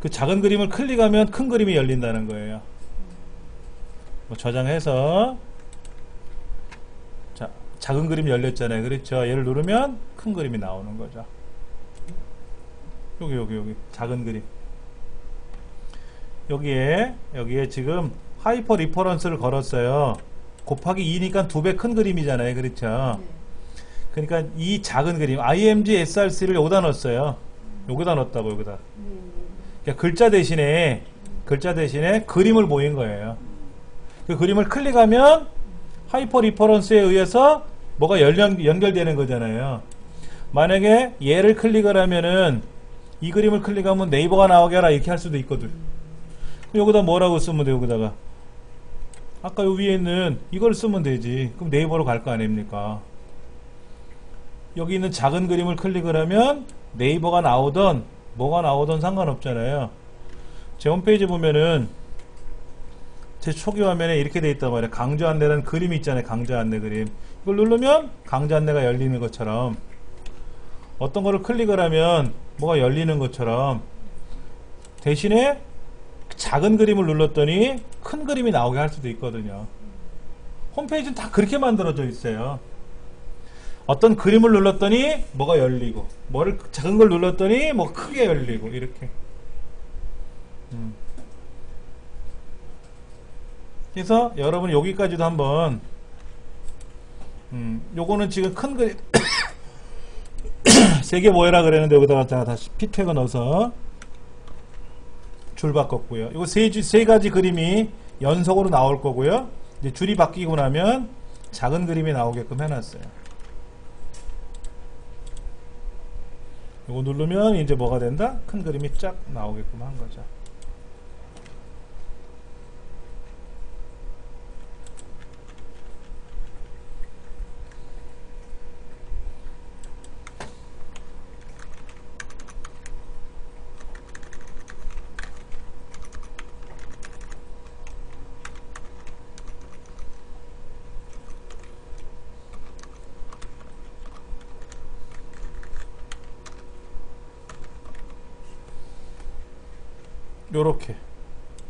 그 작은 그림을 클릭하면 큰 그림이 열린다는 거예요. 뭐 저장해서, 자, 작은 그림이 열렸잖아요. 그렇죠? 얘를 누르면 큰 그림이 나오는 거죠. 여기 작은 그림. 여기에 지금 하이퍼 리퍼런스를 걸었어요. 곱하기 2니까 2배 큰 그림이잖아요. 그렇죠? 네. 그러니까 이 작은 그림 IMG SRC를 여기다 넣었어요. 여기다 넣었다고. 여기다. 네. 그러니까 글자 대신에 그림을 보인 거예요. 그 그림을 클릭하면 하이퍼 리퍼런스에 의해서 뭐가 연결되는 거잖아요. 만약에 얘를 클릭을 하면은 이 그림을 클릭하면 네이버가 나오게 하라 이렇게 할 수도 있거든. 여기다 뭐라고 쓰면 돼? 여기다가 아까 요 위에 있는 이걸 쓰면 되지. 그럼 네이버로 갈 거 아닙니까? 여기 있는 작은 그림을 클릭을 하면 네이버가 나오던 뭐가 나오던 상관없잖아요. 제 홈페이지 보면은 제 초기 화면에 이렇게 돼 있단 말이에요. 강좌 안내라는 그림이 있잖아요. 강좌 안내 그림. 이걸 누르면 강좌 안내가 열리는 것처럼, 어떤 거를 클릭을 하면 뭐가 열리는 것처럼, 대신에 작은 그림을 눌렀더니 큰 그림이 나오게 할 수도 있거든요. 홈페이지는 다 그렇게 만들어져 있어요. 어떤 그림을 눌렀더니 뭐가 열리고, 뭐를 작은 걸 눌렀더니 뭐 크게 열리고, 이렇게. 그래서 여러분 여기까지도 한번, 요거는 지금 큰 그림 세 개 모여라 그랬는데 여기다가 제가 다시 피트랙을 넣어서 줄 바꿨고요. 이거 세 가지 그림이 연속으로 나올 거고요. 이제 줄이 바뀌고 나면 작은 그림이 나오게끔 해놨어요. 이거 누르면 이제 뭐가 된다? 큰 그림이 쫙 나오게끔 한 거죠.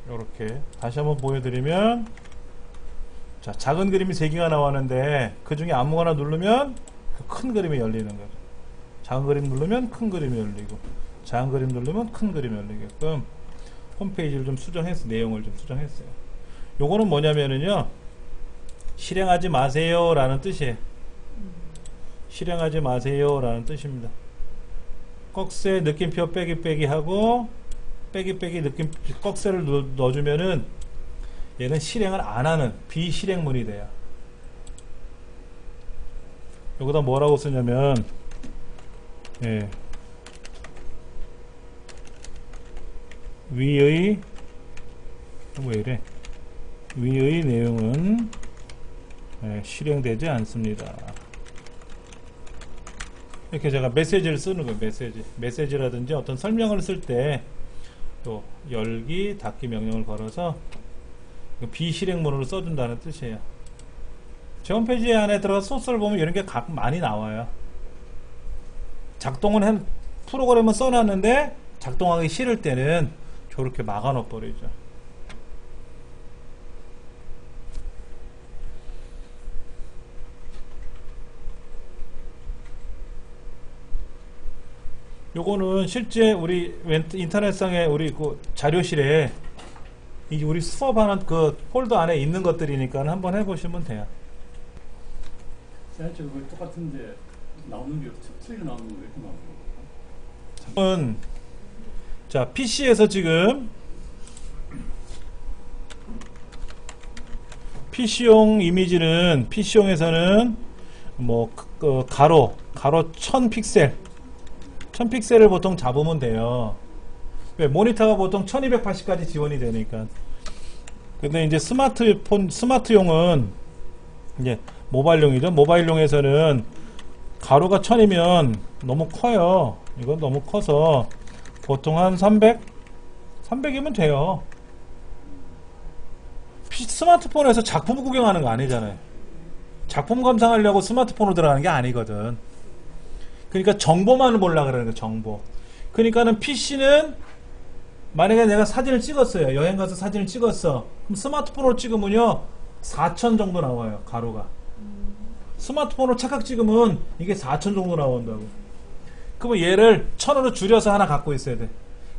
요렇게 다시 한번 보여드리면, 자, 작은 그림이 3개가 나왔는데 그 중에 아무거나 누르면 그 큰 그림이 열리는 거죠. 작은 그림 누르면 큰 그림이 열리고, 작은 그림 누르면 큰 그림이 열리게끔 홈페이지를 좀 수정했어요. 내용을 좀 수정했어요. 요거는 뭐냐면은요, 실행하지 마세요 라는 뜻이에요. 실행하지 마세요 라는 뜻입니다. 꺽쇠 느낌표 빼기 하고 빼기 느낌 꺽쇠를 넣어주면은 얘는 실행을 안 하는 비실행문이 돼요. 여기다 뭐라고 쓰냐면, 예, 위의 내용은 실행되지 않습니다. 이렇게 제가 메시지를 쓰는 거예요. 메시지라든지 어떤 설명을 쓸 때 또 열기, 닫기 명령을 걸어서 비실행문으로 써준다는 뜻이에요. 제 홈페이지 안에 들어가 소스를 보면 이런 게 많이 나와요. 프로그램은 써놨는데 작동하기 싫을 때는 저렇게 막아 놓아 버리죠. 요거는 실제 우리 인터넷상에 우리 그 자료실에 이 우리 수업하는 그 폴더 안에 있는 것들이니까 한번 해보시면 돼요. 사이즈가 거의 똑같은데 나오는 게 틀리게 나오는 거 왜 이렇게 많고? 자, PC에서 지금 PC용 이미지는 PC용에서는 뭐 가로 1000픽셀 1000픽셀을 보통 잡으면 돼요. 왜? 모니터가 보통 1280까지 지원이 되니까. 근데 이제 스마트용은 이제 모바일용이죠. 모바일용에서는 가로가 1000이면 너무 커요. 이건 너무 커서 보통 한 300이면 돼요. 스마트폰에서 작품 구경하는 거 아니잖아요. 작품 감상하려고 스마트폰으로 들어가는 게 아니거든. 그러니까 정보만을 보려고 그러는 거예요. 정보. 그러니까는 PC는 만약에 내가 사진을 찍었어요. 여행 가서 사진을 찍었어. 그럼 스마트폰으로 찍으면요 4000 정도 나와요. 가로가. 스마트폰으로 착각 찍으면 이게 4000 정도 나온다고. 그러면 얘를 1000으로 줄여서 하나 갖고 있어야 돼.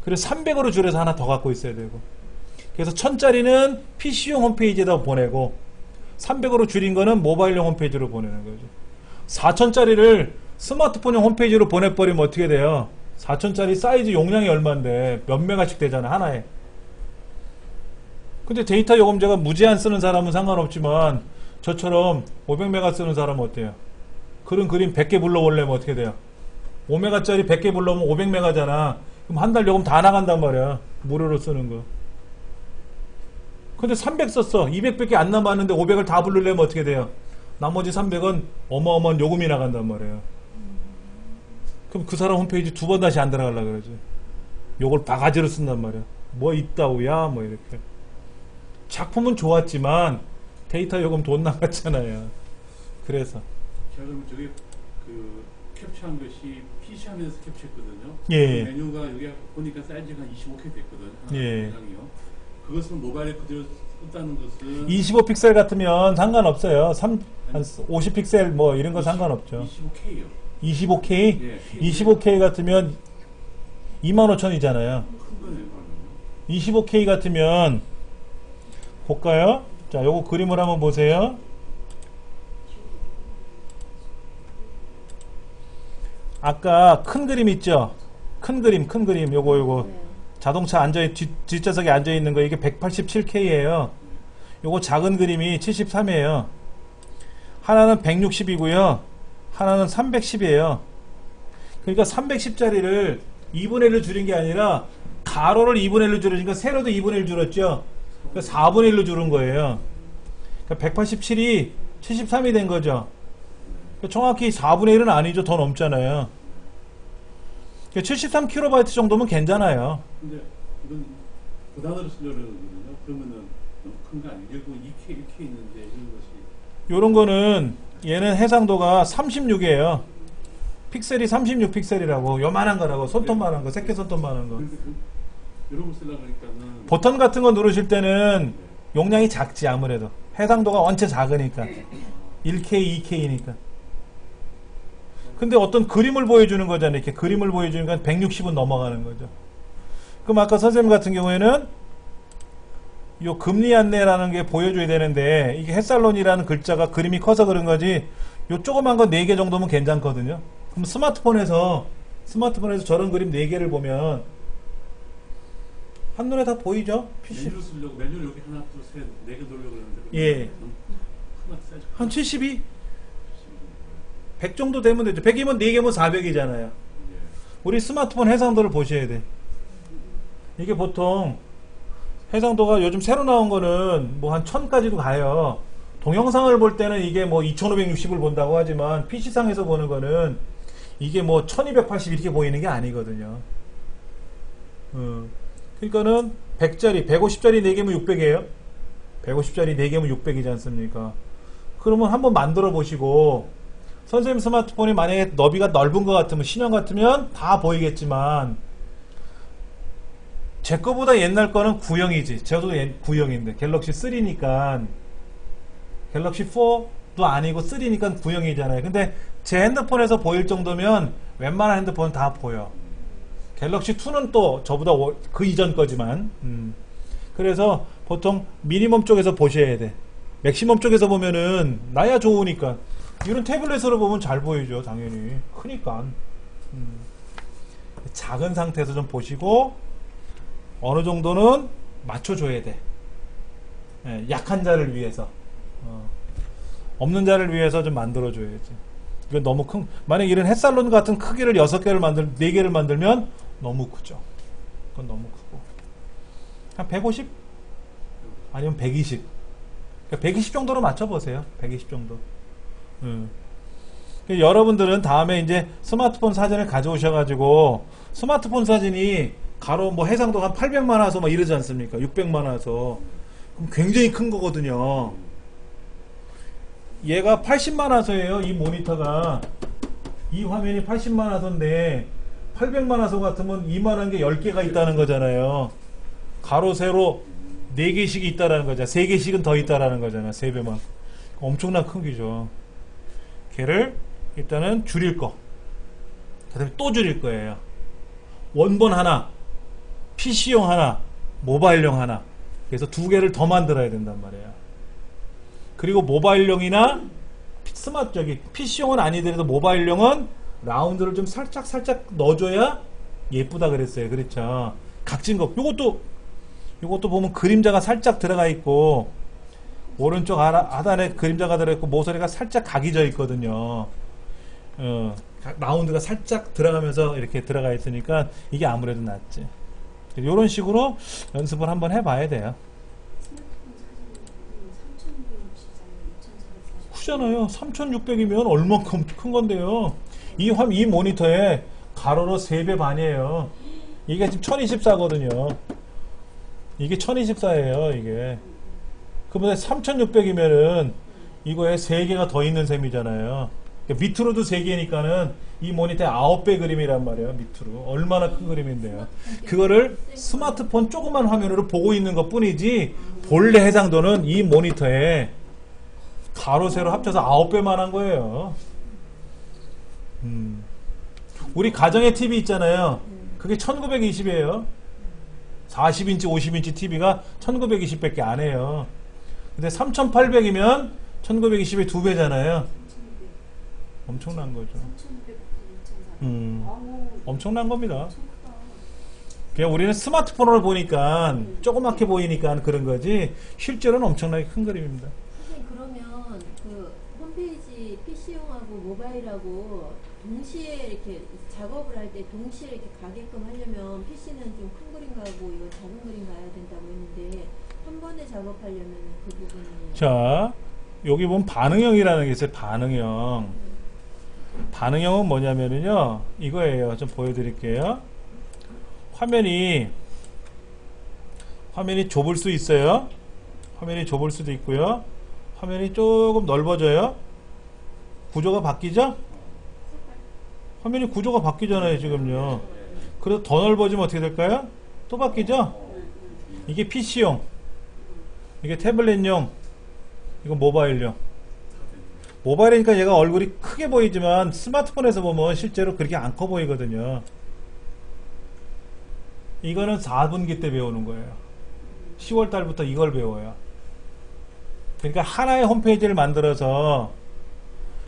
그리고 300으로 줄여서 하나 더 갖고 있어야 되고. 그래서 1000짜리는 PC용 홈페이지에다 보내고 300으로 줄인 거는 모바일용 홈페이지로 보내는 거죠. 4000짜리를 스마트폰용 홈페이지로 보내버리면 어떻게 돼요? 4000짜리 사이즈 용량이 얼만데 몇 메가씩 되잖아 하나에. 근데 데이터 요금제가 무제한 쓰는 사람은 상관없지만 저처럼 500메가 쓰는 사람은 어때요? 그런 그림 100개 불러올려면 어떻게 돼요? 5메가짜리 100개 불러오면 500메가잖아. 그럼 한 달 요금 다 나간단 말이야. 무료로 쓰는 거. 근데 300 썼어. 200밖에 안 남았는데 500을 다 부르려면 어떻게 돼요? 나머지 300은 어마어마한 요금이 나간단 말이에요. 그럼 그 사람 홈페이지 두 번 다시 안 들어가려고 그러지. 요걸 바가지로 쓴단 말이야. 뭐 있다우야 뭐 이렇게. 작품은 좋았지만 데이터 요금 돈 나갔잖아요. 그래서 제가 그럼 저기 그 캡처한 것이 PC 화면에서 캡처했거든요. 예. 그 메뉴가 여기 보니까 사이즈가 한 25K 됐거든요. 예. 이요 그것은 모바일에 그대로 썼다는 것은 25픽셀 같으면 상관없어요. 한 50픽셀 뭐 이런 거 상관없죠. 25K요. 25K? 예. 25K 같으면 25,000이잖아요. 큰 거네요. 25K 같으면 볼까요? 자, 요거 그림을 한번 보세요. 아까 큰 그림 있죠? 큰 그림 요거 자동차 뒷좌석에 앉아있는 거 이게 187K예요. 요거 작은 그림이 73이에요. 하나는 160이고요. 하나는 310이에요. 그러니까 310짜리를 2분의 1로 줄인 게 아니라 가로를 2분의 1로 줄이니까 세로도 2분의 1 줄었죠. 그러니까 4분의 1로 줄은 거예요. 그러니까 187이 73이 된 거죠. 그러니까 정확히 4분의 1은 아니죠. 더 넘잖아요. 73KB 정도면 괜찮아요. 근데 이건 고단으로 쓰려고 그러거든요. 그러면은 너무 큰 거 아니에요? 결국 2K, 1K 있는데 이런 것이 요런 거는 얘는 해상도가 36이에요. 픽셀이 36픽셀이라고 요만한 거라고 손톱만한 거, 새끼 손톱만한 거. 이런 거 쓰려고 하니까는 버튼 같은 거 누르실 때는 용량이 작지 아무래도. 해상도가 원체 작으니까. 1K, 2K니까. 근데 어떤 그림을 보여주는 거잖아요. 이렇게 그림을 보여주니까 160은 넘어가는 거죠. 그럼 아까 선생님 같은 경우에는 요 금리 안내라는 게 보여줘야 되는데 이게 햇살론이라는 글자가 그림이 커서 그런 거지 요 조그만 거 4개 정도면 괜찮거든요. 그럼 스마트폰에서 저런 그림 4개를 보면 한눈에 다 보이죠? PC. 메뉴를 쓰려고 메뉴를 여기 하나 둘셋 4개 돌려고 그러는데 예. 너무 사이즈 한 72? 100 정도 되면 되죠. 100이면 4개면 400이잖아요. 예. 우리 스마트폰 해상도를 보셔야 돼. 이게 보통 해상도가 요즘 새로 나온 거는 뭐 한 1000까지도 가요. 동영상을 볼 때는 이게 뭐 2560을 본다고 하지만 PC상에서 보는 거는 이게 뭐 1280 이렇게 보이는 게 아니거든요. 그러니까는 100짜리, 150짜리 4개면 600이에요. 150짜리 4개면 600이지 않습니까? 그러면 한번 만들어 보시고 선생님 스마트폰이 만약에 너비가 넓은 것 같으면 신형 같으면 다 보이겠지만 제 거보다 옛날 거는 구형이지. 저도 구형인데 갤럭시 3니까 갤럭시 4도 아니고 3니까 구형이잖아요. 근데 제 핸드폰에서 보일 정도면 웬만한 핸드폰은 다 보여. 갤럭시 2는 또 저보다 그 이전 거지만 그래서 보통 미니멈 쪽에서 보셔야 돼. 맥시멈 쪽에서 보면은 나야 좋으니까. 이런 태블릿으로 보면 잘 보이죠, 당연히. 크니까. 작은 상태에서 좀 보시고 어느 정도는 맞춰줘야 돼. 예, 약한 자를 위해서. 없는 자를 위해서 좀 만들어줘야지. 이건 너무 큰, 만약 이런 햇살론 같은 크기를 6개를 4개를 만들면 너무 크죠. 그건 너무 크고. 한 150? 아니면 120. 그러니까 120 정도로 맞춰보세요. 120 정도. 여러분들은 다음에 이제 스마트폰 사진을 가져오셔가지고 스마트폰 사진이 가로 뭐 해상도 한 800만 화소 막 이러지 않습니까? 600만 화소. 그럼 굉장히 큰 거거든요. 얘가 80만 화소예요. 이 모니터가. 이 화면이 80만 화소인데 800만 화소 같으면 이만한 게 10개가 있다는 거잖아요. 가로 세로 4개씩이 있다라는 거잖아. 3개씩은 더 있다라는 거잖아. 3배만. 엄청난 크기죠. 걔를 일단은 줄일 거. 그 다음에 또 줄일 거예요. 원본 하나, PC용 하나, 모바일용 하나. 그래서 2개를 더 만들어야 된단 말이에요. 그리고 모바일용이나 PC용은 아니더라도 모바일용은 라운드를 좀 살짝 넣어줘야 예쁘다 그랬어요. 그렇죠. 각진 거. 요것도 보면 그림자가 살짝 들어가 있고 오른쪽 하단에 그림자가 들어있고 모서리가 살짝 각이 져 있거든요. 라운드가 살짝 들어가면서 이렇게 들어가 있으니까 이게 아무래도 낫지. 이런 식으로 연습을 한번 해봐야 돼요. 크잖아요. 3600이면 얼만큼 큰 건데요. 이 모니터에 가로로 3배 반이에요. 이게 지금 1024거든요. 이게 1024예요. 이게. 그보다 3600이면은 이거에 3개가 더 있는 셈이잖아요. 그러니까 밑으로도 3개니까는 이 모니터에 9배 그림이란 말이에요. 밑으로. 얼마나 큰 그림인데요. 그거를 스마트폰 조그만 화면으로 보고 있는 것 뿐이지 본래 해상도는 이 모니터에 가로 세로 합쳐서 9배만 한 거예요. 우리 가정의 TV 있잖아요. 그게 1920이에요. 40인치, 50인치 TV가 1920밖에 안 해요. 근데 3800이면 1920의 2배잖아요. 엄청난 거죠. 엄청난 겁니다. 그냥 우리는 스마트폰으로 보니까 조그맣게 보이니까 그런 거지 실제로는 엄청나게 큰 그림입니다. 선생님 그러면 그 홈페이지 PC용하고 모바일하고 동시에 이렇게 작업을 할 때 동시에 이렇게 가게끔 하려면 PC는 좀 큰 그림 가고 이거 작은 그림 가야 된다고 했는데 한 번에 작업하려면 그 부분이 자 여기 보면 반응형이라는 게 있어요. 반응형은 뭐냐면요 이거예요. 좀 보여드릴게요. 화면이 좁을 수 있어요. 화면이 좁을 수도 있고요. 화면이 조금 넓어져요. 구조가 바뀌죠? 화면이 구조가 바뀌잖아요 지금요. 그래서 더 넓어지면 어떻게 될까요? 또 바뀌죠? 이게 PC용, 이게 태블릿용, 이거 모바일용. 모바일이니까 얘가 얼굴이 크게 보이지만 스마트폰에서 보면 실제로 그렇게 안 커 보이거든요. 이거는 4분기 때 배우는 거예요. 10월 달부터 이걸 배워요. 그러니까 하나의 홈페이지를 만들어서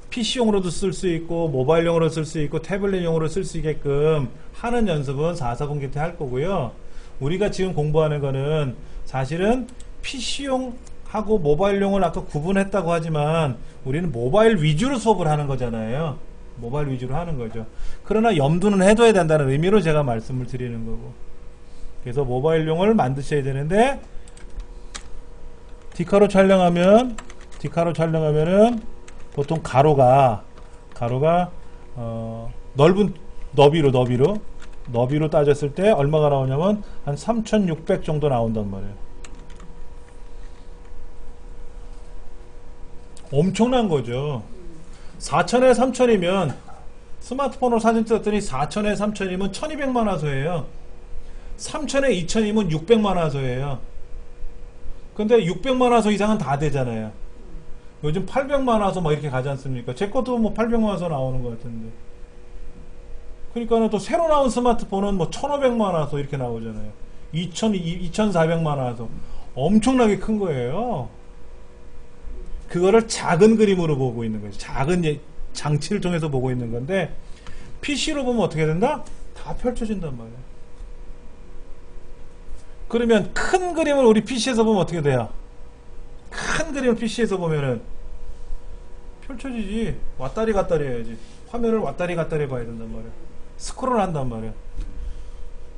PC용으로도 쓸 수 있고 모바일용으로 쓸 수 있고 태블릿용으로 쓸 수 있게끔 하는 연습은 4, 4분기 때 할 거고요. 우리가 지금 공부하는 거는 사실은 PC용하고 모바일용을 아까 구분했다고 하지만 우리는 모바일 위주로 수업을 하는 거잖아요. 모바일 위주로 하는 거죠. 그러나 염두는 해둬야 된다는 의미로 제가 말씀을 드리는 거고. 그래서 모바일용을 만드셔야 되는데 디카로 촬영하면은 보통 가로가 넓은 너비로 따졌을 때 얼마가 나오냐면 한 3600 정도 나온단 말이에요. 엄청난 거죠. 4000에 3000이면 스마트폰으로 사진 찍었더니 4000에 3000이면 1200만 화소예요. 3000에 2000이면 600만 화소예요. 근데 600만 화소 이상은 다 되잖아요. 요즘 800만 화소 막 이렇게 가지 않습니까? 제 것도 뭐 800만 화소 나오는 것 같은데. 그러니까는 또 새로 나온 스마트폰은 뭐 1500만 화소 이렇게 나오잖아요. 2400만 화소. 엄청나게 큰 거예요. 그거를 작은 그림으로 보고 있는 거죠. 작은 장치를 통해서 보고 있는 건데, PC로 보면 어떻게 된다? 다 펼쳐진단 말이에요. 그러면 큰 그림을 우리 PC에서 보면 어떻게 돼요? 큰 그림을 PC에서 보면은 펼쳐지지. 왔다리 갔다리 해야지. 화면을 왔다리 갔다리 봐야 된단 말이에요. 스크롤 한단 말이에요.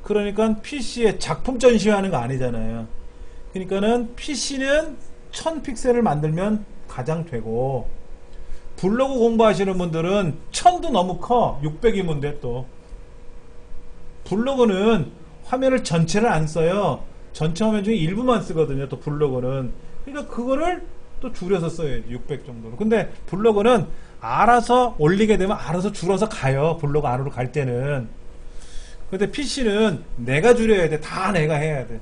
그러니까 PC에 작품 전시하는 거 아니잖아요. 그러니까는 PC는 1000픽셀을 만들면 가장 되고, 블로그 공부하시는 분들은 1000도 너무 커. 600이면 돼. 또 블로그는 화면을 전체를 안 써요. 전체 화면 중에 일부만 쓰거든요. 또 블로그는. 그러니까 그거를 또 줄여서 써야지. 600 정도로. 근데 블로그는 알아서 올리게 되면 알아서 줄어서 가요. 블로그 안으로 갈 때는. 근데 PC는 내가 줄여야 돼. 다 내가 해야 돼.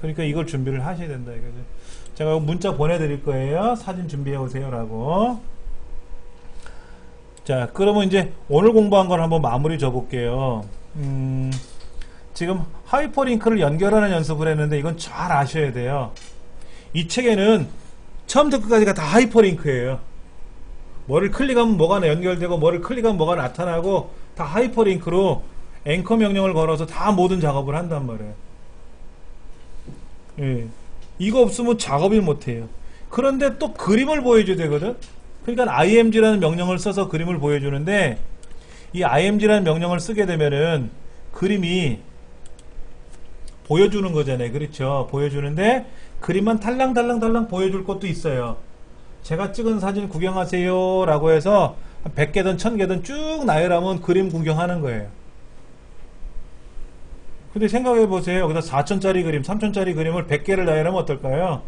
그러니까 이걸 준비를 하셔야 된다 이거죠. 제가 문자 보내드릴 거예요. 사진 준비해 오세요라고. 자, 그러면 이제 오늘 공부한 걸 한번 마무리 줘볼게요. 지금 하이퍼링크를 연결하는 연습을 했는데 이건 잘 아셔야 돼요. 이 책에는 처음부터 끝까지가 다 하이퍼링크예요. 뭐를 클릭하면 뭐가 연결되고 뭐를 클릭하면 뭐가 나타나고 다 하이퍼링크로 앵커 명령을 걸어서 다 모든 작업을 한단 말이에요. 예. 이거 없으면 작업을 못해요. 그런데 또 그림을 보여줘야 되거든. 그러니까 img라는 명령을 써서 그림을 보여주는데, 이 img라는 명령을 쓰게 되면은 그림이 보여주는 거잖아요. 그렇죠? 보여주는데 그림만 달랑달랑달랑 보여줄 것도 있어요. 제가 찍은 사진 구경하세요 라고 해서 100개든 1000개든 쭉 나열하면 그림 구경하는 거예요. 근데 생각해 보세요. 여기다 4000짜리 그림, 3000짜리 그림을 100개를 나열하면 어떨까요?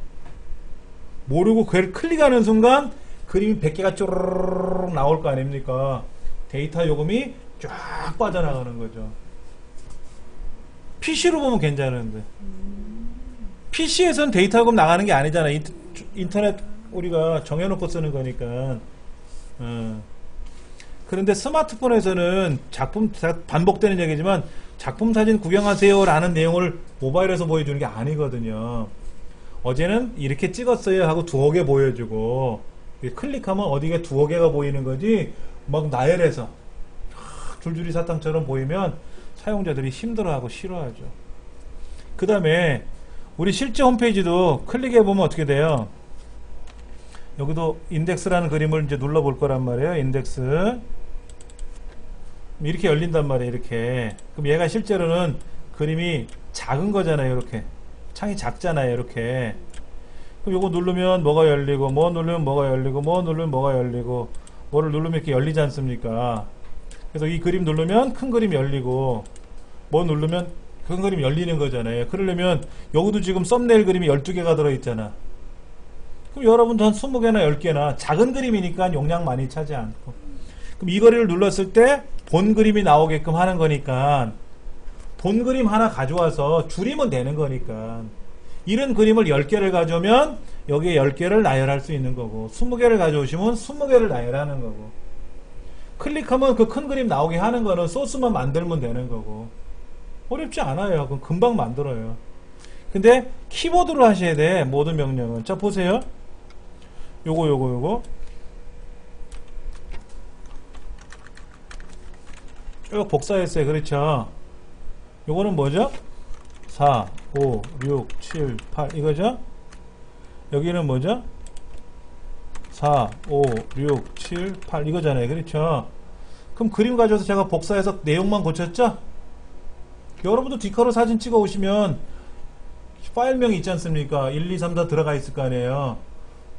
모르고 그걸 클릭하는 순간 그림이 100개가 쪼르르르 나올 거 아닙니까? 데이터 요금이 쫙 빠져나가는 거죠. PC로 보면 괜찮은데. PC에서는 데이터 요금 나가는 게 아니잖아. 인터넷 우리가 정해놓고 쓰는 거니까. 그런데 스마트폰에서는 반복되는 얘기지만 작품 사진 구경하세요 라는 내용을 모바일에서 보여주는 게 아니거든요. 어제는 이렇게 찍었어요 하고 두어 개 보여주고, 클릭하면 어디가 두어 개가 보이는 거지 막 나열해서 줄줄이 사탕처럼 보이면 사용자들이 힘들어하고 싫어하죠. 그 다음에 우리 실제 홈페이지도 클릭해보면 어떻게 돼요? 여기도 인덱스라는 그림을 이제 눌러볼 거란 말이에요. 인덱스 이렇게 열린단 말이에요. 이렇게. 그럼 얘가 실제로는 그림이 작은 거잖아요. 이렇게 창이 작잖아요. 이렇게. 그럼 요거 누르면 뭐가 열리고, 뭐 누르면 뭐가 열리고, 뭐 누르면 뭐가 열리고, 뭐를 누르면 이렇게 열리지 않습니까? 그래서 이 그림 누르면 큰 그림 열리고, 뭐 누르면 큰 그림 열리는 거잖아요. 그러려면 여기도 지금 썸네일 그림이 12개가 들어있잖아. 그럼 여러분도 한 20개나 10개나 작은 그림이니까 용량 많이 차지 않고, 그럼 이 거리를 눌렀을 때 본 그림이 나오게끔 하는 거니까 본 그림 하나 가져와서 줄이면 되는 거니까, 이런 그림을 10개를 가져오면 여기에 10개를 나열할 수 있는 거고, 20개를 가져오시면 20개를 나열하는 거고, 클릭하면 그 큰 그림 나오게 하는 거는 소스만 만들면 되는 거고, 어렵지 않아요. 그럼 금방 만들어요. 근데 키보드로 하셔야 돼. 모든 명령은. 자, 보세요. 요거 쭉 복사했어요. 그렇죠? 요거는 뭐죠? 4, 5, 6, 7, 8 이거죠? 여기는 뭐죠? 4, 5, 6, 7, 8 이거잖아요. 그렇죠? 그럼 그림 가져와서 제가 복사해서 내용만 고쳤죠? 여러분도 디카로 사진 찍어 오시면 파일명이 있지 않습니까? 1, 2, 3, 4 들어가 있을 거 아니에요.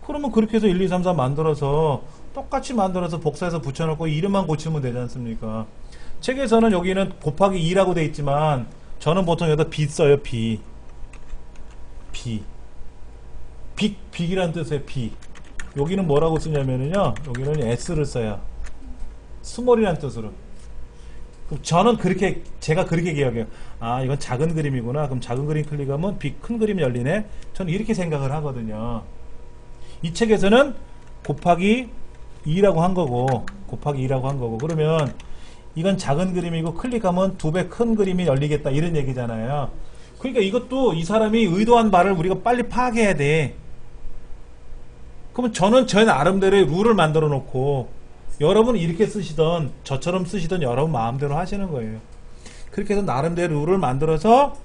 그러면 그렇게 해서 1, 2, 3, 4 만들어서 똑같이 만들어서 복사해서 붙여놓고 이름만 고치면 되지 않습니까? 책에서는 여기는 곱하기 2라고 돼 있지만 저는 보통 여기다 B 써요. 빅이란 뜻의 B. 여기는 뭐라고 쓰냐면요, 여기는 S를 써요. 스몰이란 뜻으로. 그럼 저는 제가 그렇게 기억해요. 아, 이건 작은 그림이구나. 그럼 작은 그림 클릭하면 큰 그림이 열리네. 저는 이렇게 생각을 하거든요. 이 책에서는 곱하기 2라고 한 거고, 그러면 이건 작은 그림이고 클릭하면 2배 큰 그림이 열리겠다. 이런 얘기잖아요. 그러니까 이것도 이 사람이 의도한 바를 우리가 빨리 파악해야 돼. 그러면 저는 제 나름대로의 룰을 만들어 놓고, 여러분은 이렇게 쓰시던, 저처럼 쓰시던 여러분 마음대로 하시는 거예요. 그렇게 해서 나름대로 룰을 만들어서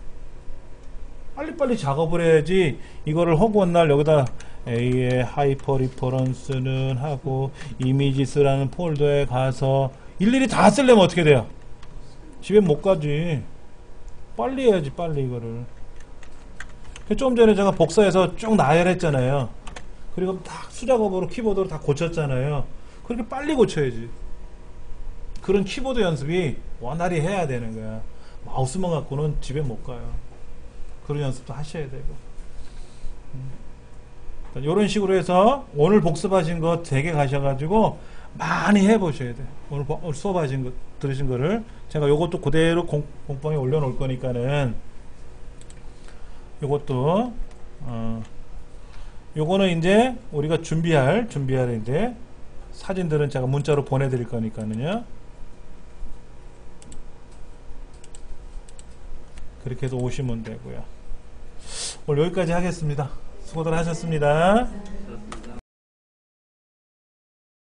빨리빨리 작업을 해야지, 이거를 허구한 날 여기다 A의 하이퍼 리퍼런스는 하고, 이미지스라는 폴더에 가서 일일이 다 쓰려면 어떻게 돼요? 집에 못 가지. 빨리 해야지, 빨리 이거를. 좀 전에 제가 복사해서 쭉 나열했잖아요. 그리고 딱 수작업으로 키보드로 다 고쳤잖아요. 그렇게 빨리 고쳐야지. 그런 키보드 연습이 원활히 해야 되는 거야. 마우스만 갖고는 집에 못 가요. 그런 연습도 하셔야 되고. 이런 식으로 해서 오늘 복습하신 거 되게 가셔가지고 많이 해보셔야 돼. 오늘 수업하신 거, 들으신 거를 제가 요것도 그대로 공방에 올려놓을 거니까는 요것도 요거는 이제 우리가 준비할 이제 사진들은 제가 문자로 보내드릴 거니까는요. 그렇게 해서 오시면 되고요. 오늘 여기까지 하겠습니다. 수고들 하셨습니다.